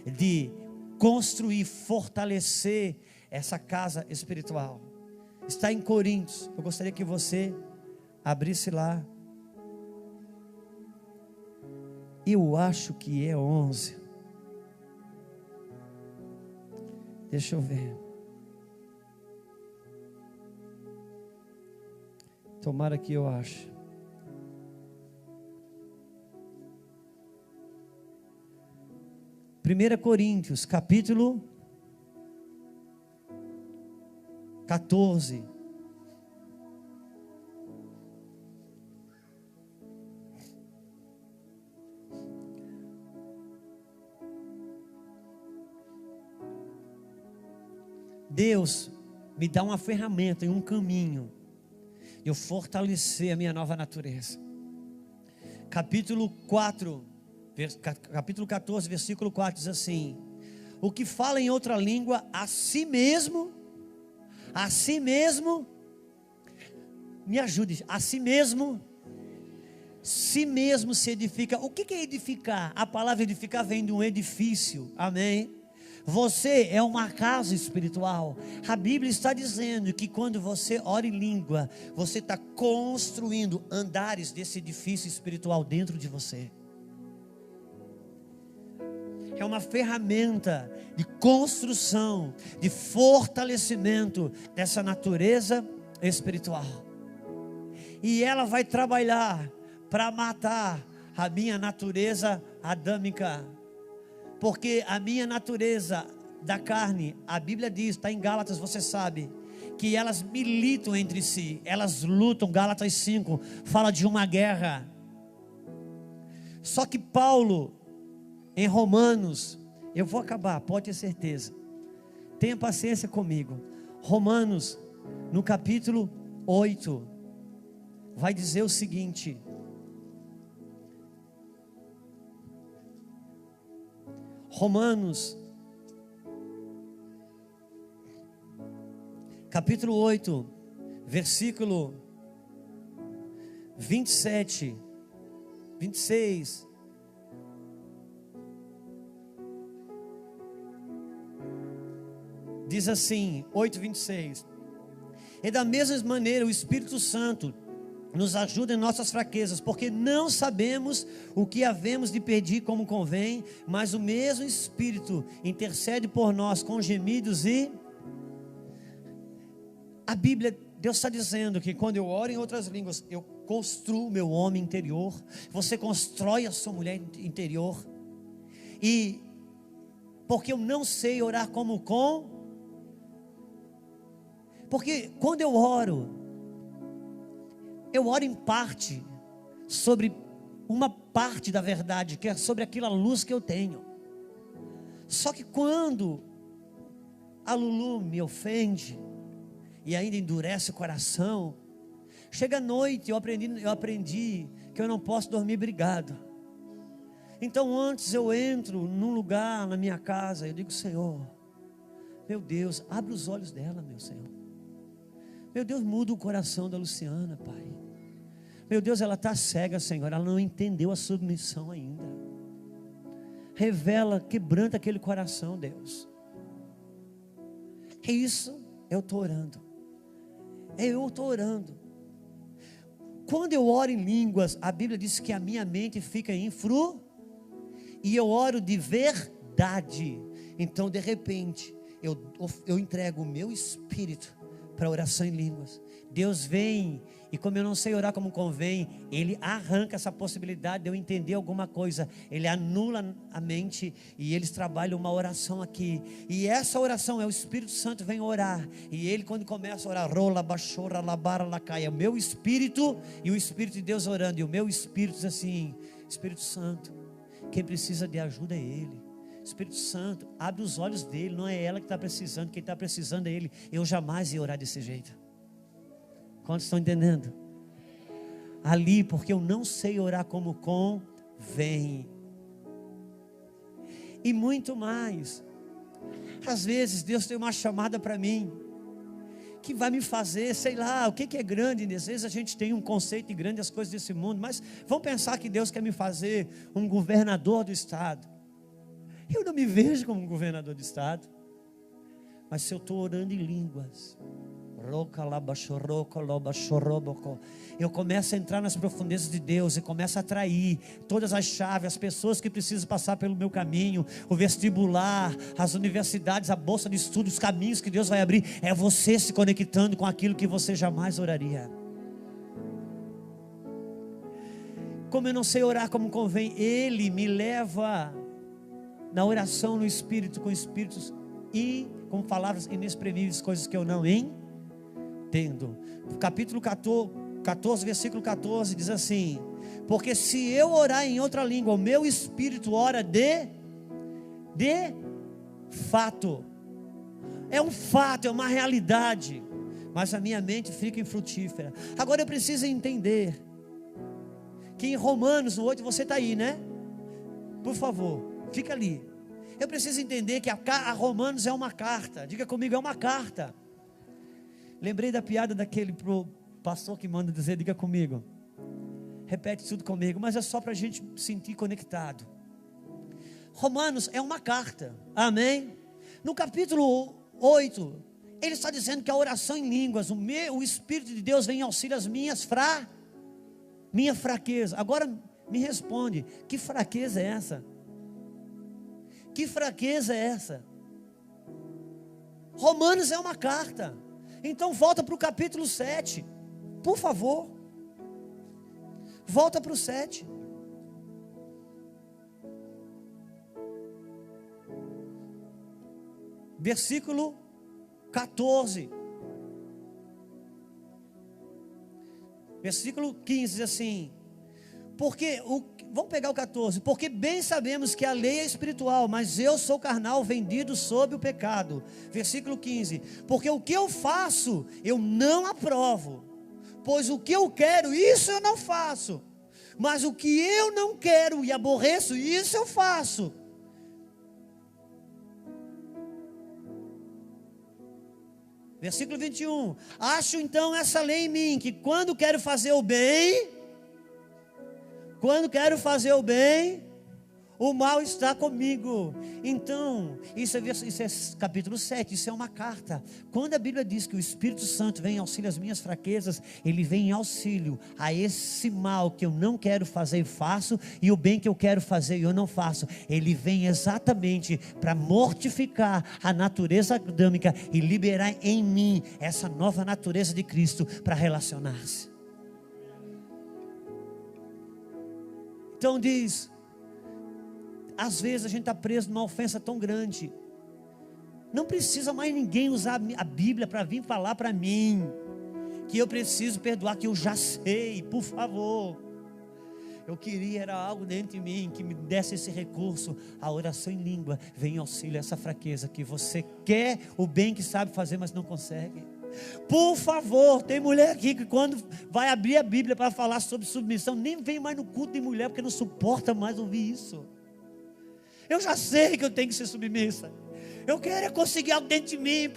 de construir, fortalecer essa casa espiritual. Está em Coríntios. Eu gostaria que você abrisse lá. Eu acho que é 11. Deixa eu ver. Tomara que eu ache. Primeira Coríntios, capítulo 14. Deus me dá uma ferramenta e um caminho de eu fortalecer a minha nova natureza. Capítulo 14, versículo 4 diz assim: o que fala em outra língua, a si mesmo, me ajude, a si mesmo se edifica. O que é edificar? A palavra edificar vem de um edifício, amém? Você é uma casa espiritual. A Bíblia está dizendo que quando você ora em língua, você está construindo andares desse edifício espiritual dentro de você. É uma ferramenta de construção, de fortalecimento dessa natureza espiritual. E ela vai trabalhar para matar a minha natureza adâmica. Porque a minha natureza da carne, a Bíblia diz, está em Gálatas, você sabe, que elas militam entre si, elas lutam. Gálatas 5 fala de uma guerra. Só que Paulo, em Romanos, eu vou acabar, pode ter certeza, tenha paciência comigo. Romanos, no capítulo 8, vai dizer o seguinte: Romanos, capítulo 8, versículo 27, 26. Diz assim, 8:26. E da mesma maneira o Espírito Santo nos ajuda em nossas fraquezas, porque não sabemos o que havemos de pedir como convém, mas o mesmo Espírito intercede por nós com gemidos e... A Bíblia, Deus está dizendo que quando eu oro em outras línguas, eu construo meu homem interior, você constrói a sua mulher interior. E porque eu não sei orar como com... Porque quando eu oro em parte sobre uma parte da verdade, que é sobre aquela luz que eu tenho. Só que quando a Lulu me ofende e ainda endurece o coração, chega a noite, eu aprendi que eu não posso dormir brigado. Então antes eu entro num lugar na minha casa, eu digo: Senhor, meu Deus, abre os olhos dela, meu Senhor. Meu Deus, muda o coração da Luciana, Pai. Meu Deus, ela está cega, Senhor, ela não entendeu a submissão ainda. Revela, quebranta aquele coração, Deus. É isso, eu estou orando. Eu estou orando. Quando eu oro em línguas, a Bíblia diz que a minha mente fica e eu oro de verdade. Então de repente eu entrego o meu espírito para oração em línguas. Deus vem, e como eu não sei orar como convém, Ele arranca essa possibilidade de eu entender alguma coisa. Ele anula a mente e eles trabalham uma oração aqui. E essa oração é o Espírito Santo vem orar. E ele, quando começa a orar, rola, baixora, labara, lacaia, o meu espírito e o Espírito de Deus orando. E o meu espírito diz assim: Espírito Santo, quem precisa de ajuda é Ele. Espírito Santo, abre os olhos dele. Não é ela que está precisando, quem está precisando é ele. Eu jamais ia orar desse jeito. Quantos estão entendendo? Ali, porque eu não sei orar como convém. E muito mais. Às vezes Deus tem uma chamada para mim, que vai me fazer, sei lá, o que é grande. Às vezes a gente tem um conceito de grande as coisas desse mundo, mas vamos pensar que Deus quer me fazer um governador do estado. Eu não me vejo como um governador do estado, mas se eu estou orando em línguas, eu começo a entrar nas profundezas de Deus e começo a atrair todas as chaves, as pessoas que precisam passar pelo meu caminho, o vestibular, as universidades, a bolsa de estudo, os caminhos que Deus vai abrir. É você se conectando com aquilo que você jamais oraria. Como eu não sei orar como convém, Ele me leva na oração no Espírito, com espíritos e com palavras inexprimíveis, coisas que eu não entendo. Capítulo 14, versículo 14 diz assim: porque se eu orar em outra língua, o meu espírito ora de fato. É um fato, é uma realidade, mas a minha mente fica infrutífera. Agora eu preciso entender que em Romanos, no 8, você está aí, né? Por favor, fica ali. Eu preciso entender que a Romanos é uma carta. Diga comigo, é uma carta. Lembrei da piada daquele pastor que manda dizer, diga comigo. Repete tudo comigo, mas é só para a gente sentir conectado. Romanos é uma carta, amém? No capítulo 8, ele está dizendo que a oração em línguas, o Espírito de Deus vem em auxílio às minha fraqueza. Agora me responde, que fraqueza é essa? Que fraqueza é essa? Romanos é uma carta. Então volta para o capítulo 7, por favor. Volta para o 7. Versículo 14. Versículo 15 diz assim: vamos pegar o 14. Porque bem sabemos que a lei é espiritual, mas eu sou carnal, vendido sob o pecado. Versículo 15. Porque o que eu faço, eu não aprovo. Pois o que eu quero, isso eu não faço. Mas o que eu não quero e aborreço, isso eu faço. Versículo 21. Acho então essa lei em mim, que quando quero fazer o bem, o mal está comigo. Então, isso é capítulo 7, isso é uma carta. Quando a Bíblia diz que o Espírito Santo vem em auxílio às minhas fraquezas, ele vem em auxílio a esse mal que eu não quero fazer e faço, e o bem que eu quero fazer e eu não faço. Ele vem exatamente para mortificar a natureza adâmica e liberar em mim essa nova natureza de Cristo para relacionar-se. Então diz, às vezes a gente está preso numa ofensa tão grande, não precisa mais ninguém usar a Bíblia para vir falar para mim, que eu preciso perdoar, que eu já sei, por favor. Eu queria, era algo dentro de mim, que me desse esse recurso. A oração em língua vem em auxílio a essa fraqueza, que você quer o bem que sabe fazer, mas não consegue. Por favor, tem mulher aqui que quando vai abrir a Bíblia para falar sobre submissão, nem vem mais no culto de mulher, porque não suporta mais ouvir isso. Eu já sei que eu tenho que ser submissa. Eu quero conseguir algo dentro de mim,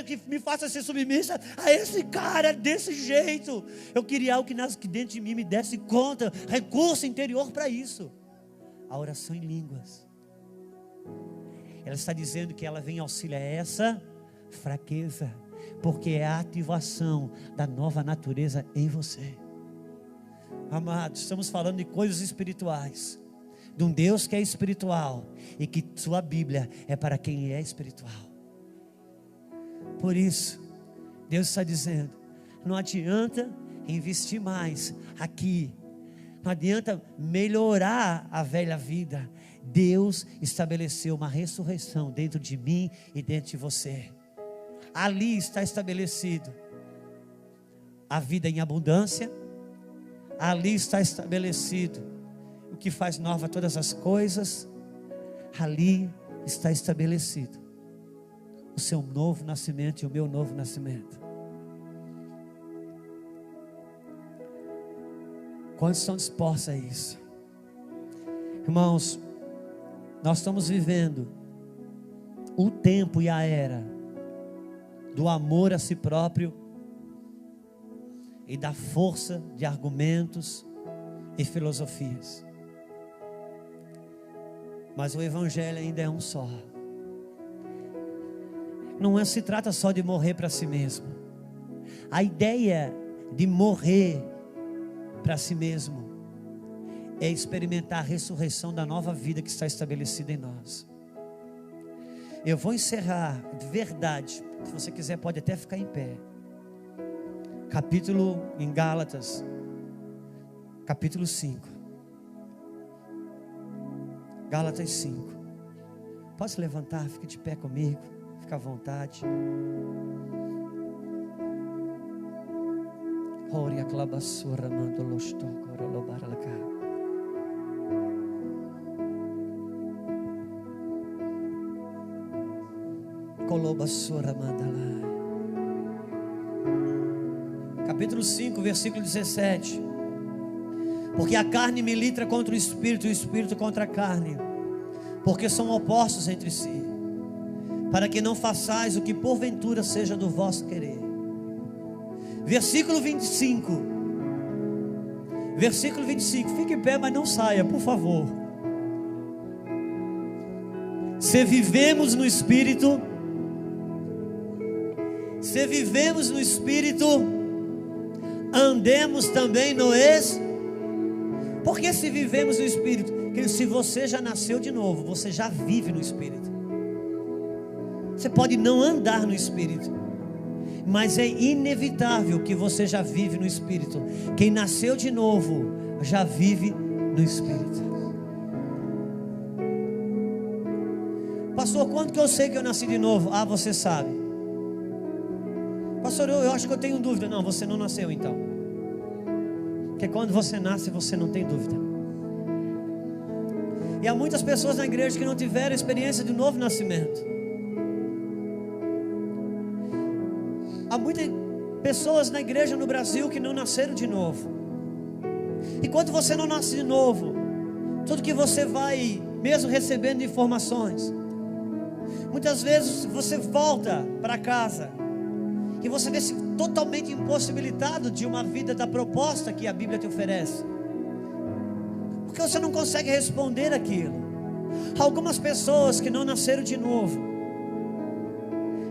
que me faça ser submissa a esse cara desse jeito. Eu queria algo que dentro de mim me desse conta, recurso interior para isso. A oração em línguas, ela está dizendo que ela vem auxiliar essa fraqueza, porque é a ativação da nova natureza em você. Amados, estamos falando de coisas espirituais, de um Deus que é espiritual, e que sua Bíblia é para quem é espiritual. Por isso, Deus está dizendo, não adianta investir mais aqui, não adianta melhorar a velha vida. Deus estabeleceu uma ressurreição dentro de mim e dentro de você. Ali está estabelecido a vida em abundância. Ali está estabelecido o que faz nova todas as coisas. Ali está estabelecido o seu novo nascimento e o meu novo nascimento. Quantos estão dispostos a isso? Irmãos, nós estamos vivendo o tempo e a era do amor a si próprio e da força de argumentos e filosofias. Mas o Evangelho ainda é um só. Não se trata só de morrer para si mesmo. A ideia de morrer para si mesmo é experimentar a ressurreição da nova vida que está estabelecida em nós. Eu vou encerrar de verdade. Se você quiser pode até ficar em pé. Capítulo em Gálatas, capítulo 5. Gálatas 5. Pode se levantar, fique de pé comigo, fica à vontade. Oria clabassura mando lostoco rolobaralaka. Colobassura mandala. Capítulo 5, versículo 17. Porque a carne milita contra o espírito e o espírito contra a carne, porque são opostos entre si, para que não façais o que porventura seja do vosso querer. Versículo 25. Versículo 25. Fique em pé, mas não saia, por favor. Se vivemos no Espírito, andemos também no Espírito. Porque se vivemos no Espírito, que se você já nasceu de novo, você já vive no Espírito. Você pode não andar no Espírito, mas é inevitável que você já vive no Espírito. Quem nasceu de novo já vive no Espírito. Pastor, quando que eu sei que eu nasci de novo? Ah, você sabe. Pastor, eu acho que eu tenho dúvida. Não, você não nasceu então. Porque quando você nasce, você não tem dúvida. E há muitas pessoas na igreja que não tiveram experiência de novo nascimento. Há muitas pessoas na igreja no Brasil que não nasceram de novo. E quando você não nasce de novo, tudo que você vai mesmo recebendo informações, muitas vezes você volta para casa e você vê-se totalmente impossibilitado de uma vida da proposta que a Bíblia te oferece, porque você não consegue responder aquilo. Algumas pessoas que não nasceram de novo,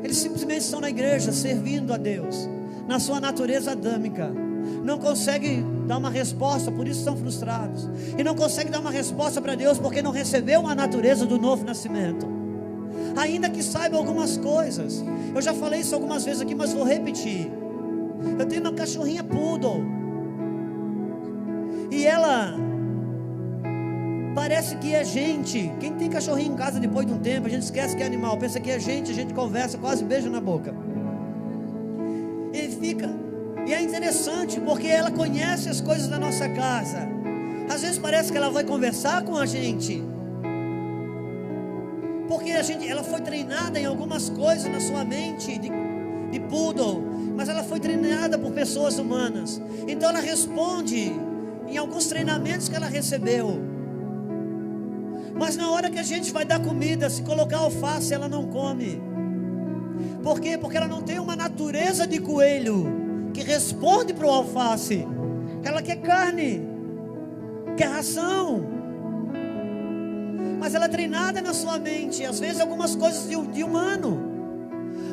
eles simplesmente estão na igreja servindo a Deus na sua natureza adâmica, não conseguem dar uma resposta, por isso estão frustrados, e não conseguem dar uma resposta para Deus porque não recebeu a natureza do novo nascimento. Ainda que saiba algumas coisas, eu já falei isso algumas vezes aqui, mas vou repetir. Eu tenho uma cachorrinha poodle, e ela parece que é gente. Quem tem cachorrinho em casa depois de um tempo, a gente esquece que é animal, pensa que é gente, a gente conversa, quase beija na boca. E é interessante porque ela conhece as coisas da nossa casa. Às vezes parece que ela vai conversar com a gente, porque ela foi treinada em algumas coisas na sua mente de poodle, mas ela foi treinada por pessoas humanas. Então ela responde em alguns treinamentos que ela recebeu. Mas na hora que a gente vai dar comida, se colocar alface, ela não come. Por quê? Porque ela não tem uma natureza de coelho que responde para o alface. Ela quer carne, quer ração. Mas ela é treinada na sua mente, às vezes algumas coisas de humano.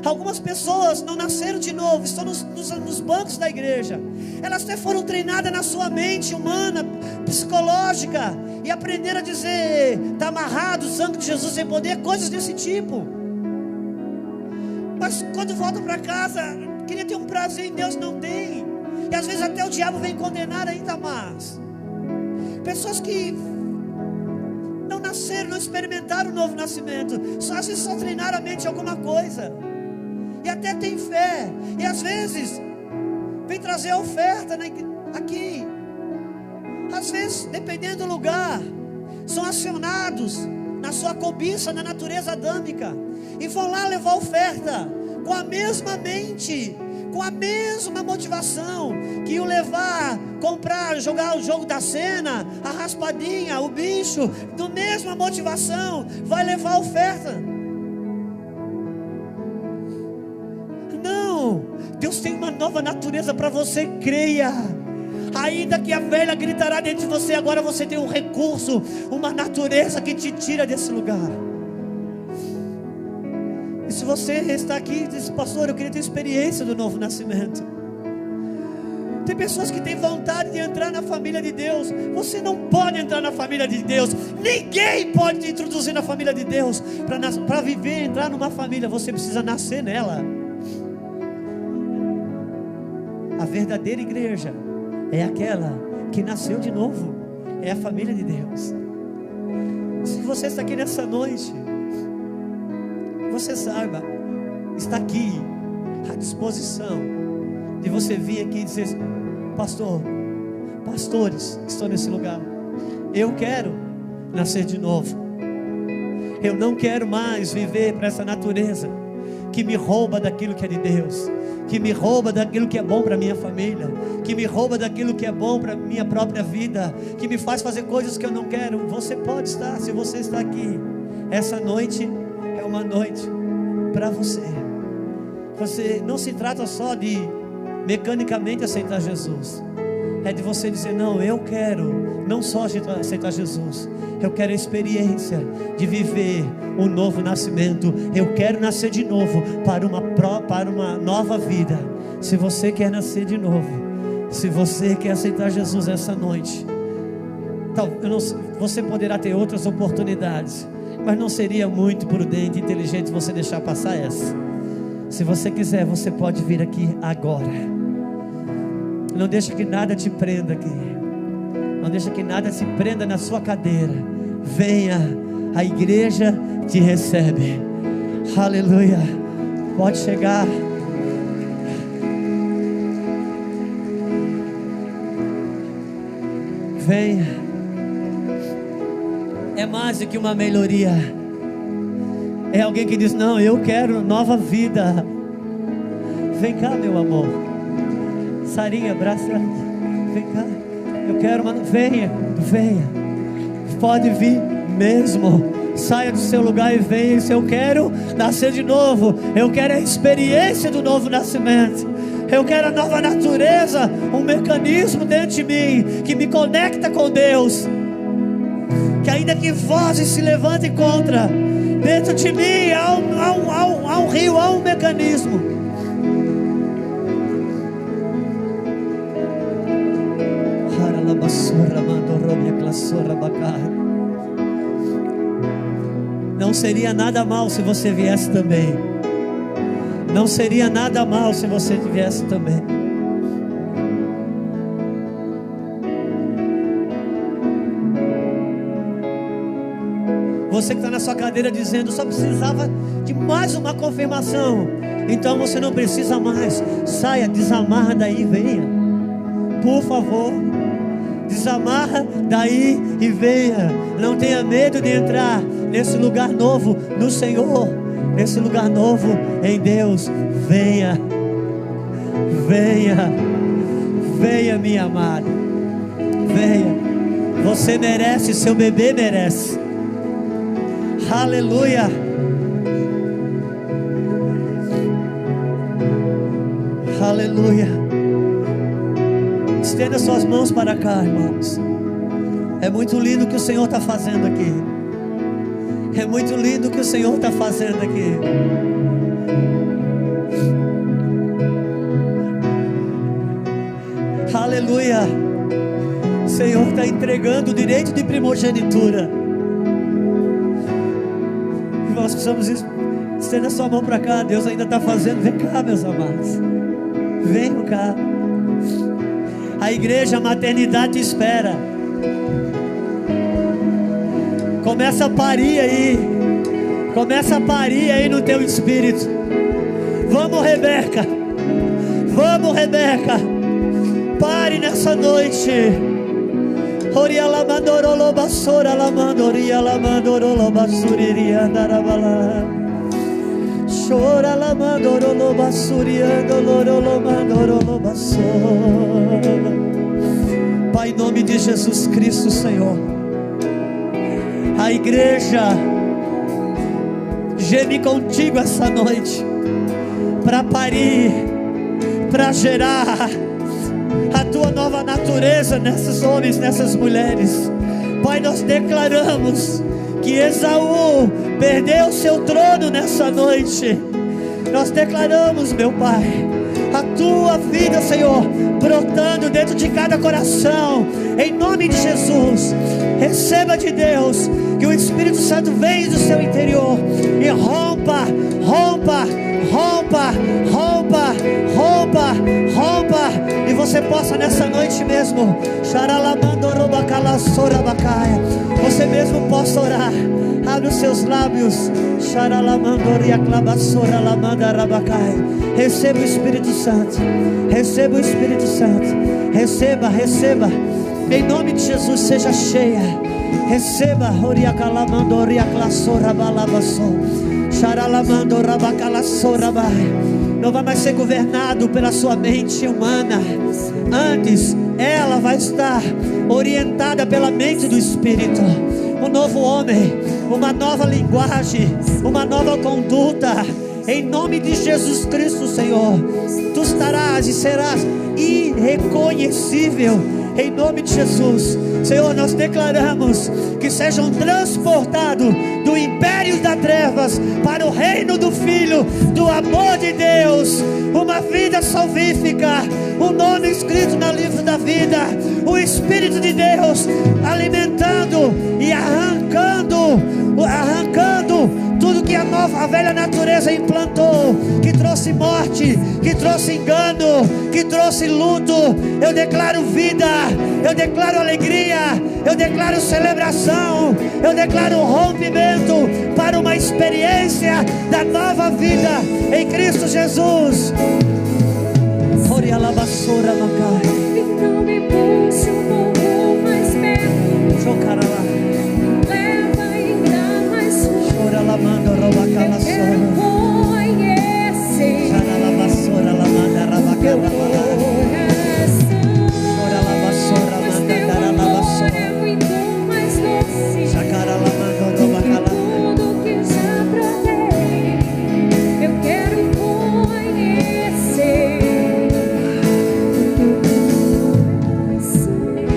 Algumas pessoas não nasceram de novo, estão nos bancos da igreja. Elas até foram treinadas na sua mente humana, psicológica, e aprenderam a dizer: está amarrado, o sangue de Jesus tem poder, coisas desse tipo. Mas quando voltam para casa, queria ter um prazer em Deus, não tem. E às vezes até o diabo vem condenar ainda mais. Pessoas que não nasceram, não experimentaram o novo nascimento, às vezes só treinaram a mente em alguma coisa, e até tem fé, e às vezes vem trazer a oferta aqui. Às vezes, dependendo do lugar, são acionados na sua cobiça, na natureza adâmica, e vão lá levar oferta com a mesma mente, com a mesma motivação que o levar, comprar, jogar o jogo da cena, a raspadinha, o bicho, da mesma motivação, vai levar a oferta. Não, Deus tem uma nova natureza para você, creia. Ainda que a velha gritará dentro de você, agora você tem um recurso, uma natureza que te tira desse lugar. E se você está aqui e diz: pastor, eu queria ter experiência do novo nascimento. Tem pessoas que têm vontade de entrar na família de Deus. Você não pode entrar na família de Deus. Ninguém pode te introduzir na família de Deus. Para viver, entrar numa família, você precisa nascer nela. A verdadeira igreja é aquela que nasceu de novo. É a família de Deus. Se você está aqui nessa noite, você saiba, está aqui à disposição de você vir aqui e dizer: pastor, pastores que estão nesse lugar, eu quero nascer de novo. Eu não quero mais viver para essa natureza que me rouba daquilo que é de Deus, que me rouba daquilo que é bom para minha família, que me rouba daquilo que é bom para minha própria vida, que me faz fazer coisas que eu não quero. Você pode estar, se você está aqui, essa noite é uma noite para você. Você não se trata só de mecanicamente aceitar Jesus, é de você dizer: não, eu quero não só aceitar Jesus, eu quero a experiência de viver um novo nascimento. Eu quero nascer de novo para uma nova vida. Se você quer nascer de novo, se você quer aceitar Jesus essa noite, você poderá ter outras oportunidades, mas não seria muito prudente e inteligente você deixar passar essa. Se você quiser, você pode vir aqui agora. Não deixa que nada te prenda aqui. Não deixa que nada se prenda na sua cadeira. Venha, a igreja te recebe. Aleluia. Pode chegar. Venha. É mais do que uma melhoria. É alguém que diz: não, eu quero nova vida. Vem cá, meu amor. Sarinha, abraça. Vem cá. Eu quero, mano. Venha, venha. Pode vir mesmo. Saia do seu lugar e venha. Eu quero nascer de novo. Eu quero a experiência do novo nascimento. Eu quero a nova natureza. Um mecanismo dentro de mim que me conecta com Deus. Que ainda que vozes se levantem contra, dentro de mim há um rio, há um mecanismo. Não seria nada mal se você viesse também. Não seria nada mal se você viesse também. Você que está na sua cadeira dizendo: só precisava de mais uma confirmação. Então você não precisa mais. Saia, desamarra daí e venha. Por favor, desamarra daí e venha. Não tenha medo de entrar nesse lugar novo no Senhor, nesse lugar novo em Deus. Venha, venha, venha, minha amada. Venha. Você merece, seu bebê merece. Aleluia. Aleluia. Estenda suas mãos para cá, irmãos. É muito lindo o que o Senhor está fazendo aqui. É muito lindo o que o Senhor está fazendo aqui. Aleluia. O Senhor está entregando o direito de primogenitura. Nós precisamos estender sua mão para cá. Deus ainda está fazendo. Vem cá, meus amados. Venham cá. A igreja, a maternidade te espera. Começa a parir aí. Começa a parir aí no teu espírito. Vamos, Rebeca. Vamos, Rebeca. Pare nessa noite. Oria la mandoro basura la mandoria la mandoro basuriria darabala. Chora la mandoro basuriando loro mandoro basso. Pai, em nome de Jesus Cristo, Senhor, a igreja geme contigo essa noite, para parir, para gerar a tua nova natureza nesses homens, nessas mulheres. Pai, nós declaramos que Esaú perdeu o seu trono nessa noite. Nós declaramos, meu Pai, a tua vida, Senhor, brotando dentro de cada coração, em nome de Jesus. Receba de Deus, que o Espírito Santo venha do seu interior e rompa, rompa, rompa, rompa, rompa, rompa, e você possa nessa noite mesmo, você mesmo possa orar. Abre os seus lábios. Receba o Espírito Santo. Receba o Espírito Santo. Receba, receba. Em nome de Jesus, seja cheia. Receba. Não vai mais ser governado pela sua mente humana. Antes, ela vai estar orientada pela mente do Espírito. Um novo homem, uma nova linguagem, uma nova conduta. Em nome de Jesus Cristo, Senhor, tu estarás e serás irreconhecível. Em nome de Jesus, Senhor, nós declaramos que sejam transportados do império das trevas para o reino do Filho, do amor de Deus. Uma vida salvífica, o nome escrito no livro da vida, o Espírito de Deus alimentando e arrancando tudo que a velha natureza implantou, que trouxe morte, que trouxe engano, que trouxe luto. Eu declaro vida, eu declaro alegria, eu declaro celebração, eu declaro rompimento para uma experiência da nova vida em Cristo Jesus. Então me puxe um pouco mais perto, leva ainda mais longe. Eu quero conhecer teu coração, mas teu amor é muito mais doce que tudo que já provei. Eu quero conhecer.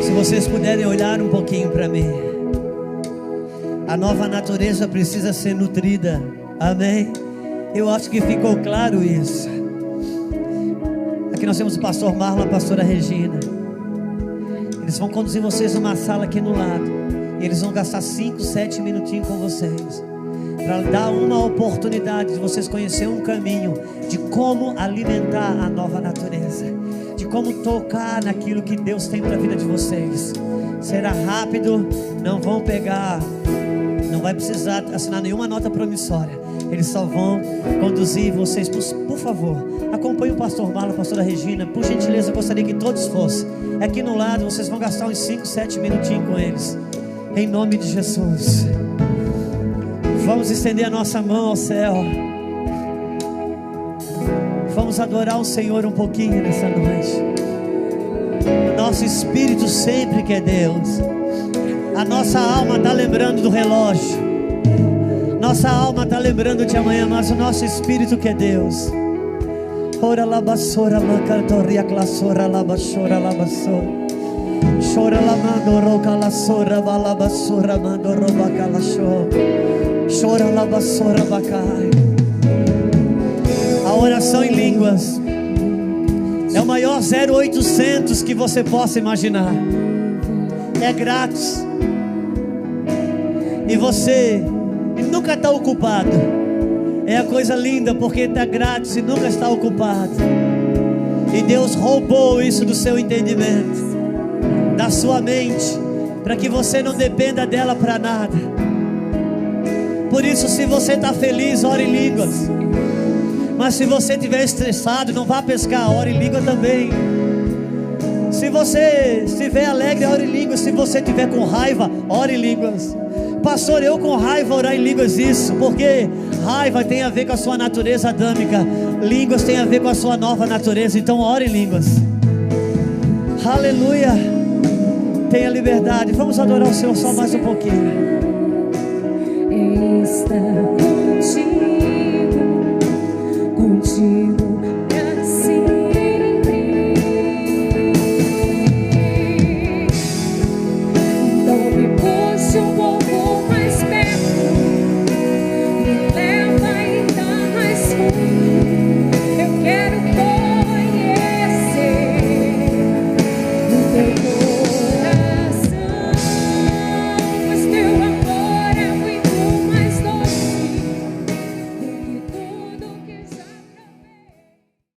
Se vocês puderem olhar um pouquinho para mim, a nova natureza precisa ser nutrida. Amém? Eu acho que ficou claro isso. Aqui nós temos o pastor Marlon, a pastora Regina. Eles vão conduzir vocês numa sala aqui no lado, e eles vão gastar 5, 7 minutinhos com vocês, para dar uma oportunidade de vocês conhecerem um caminho de como alimentar a nova natureza, de como tocar naquilo que Deus tem para a vida de vocês. Será rápido, não vão pegar, não vai precisar assinar nenhuma nota promissória. Eles só vão conduzir vocês. Por favor, acompanhe o pastor Marlon, a pastora Regina. Por gentileza, eu gostaria que todos fossem. Aqui no lado, vocês vão gastar uns 5, 7 minutinhos com eles, em nome de Jesus. Vamos estender a nossa mão ao céu. Vamos adorar o Senhor um pouquinho nessa noite. Nosso espírito sempre quer Deus. A nossa alma está lembrando do relógio, nossa alma está lembrando de amanhã, mas o nosso espírito quer Deus. Ora la basura la cantoria classora la basura la basura. Chora la mando roca la sora la basura mando roba cala show. Chora la basura bacai. A oração em línguas é o maior 0800 que você possa imaginar. É grátis. E você nunca está ocupado. É a coisa linda, porque está grátis e nunca está ocupado. E Deus roubou isso do seu entendimento, da sua mente, para que você não dependa dela para nada. Por isso, se você está feliz, ore em línguas. Mas se você estiver estressado, não vá pescar, ore em língua também. Se você estiver alegre, ore em línguas. Se você estiver com raiva, ore em línguas. Pastor, eu com raiva orar em línguas, isso, porque raiva tem a ver com a sua natureza adâmica, línguas tem a ver com a sua nova natureza. Então ore em línguas. Aleluia. Tenha liberdade. Vamos adorar o Senhor só mais um pouquinho.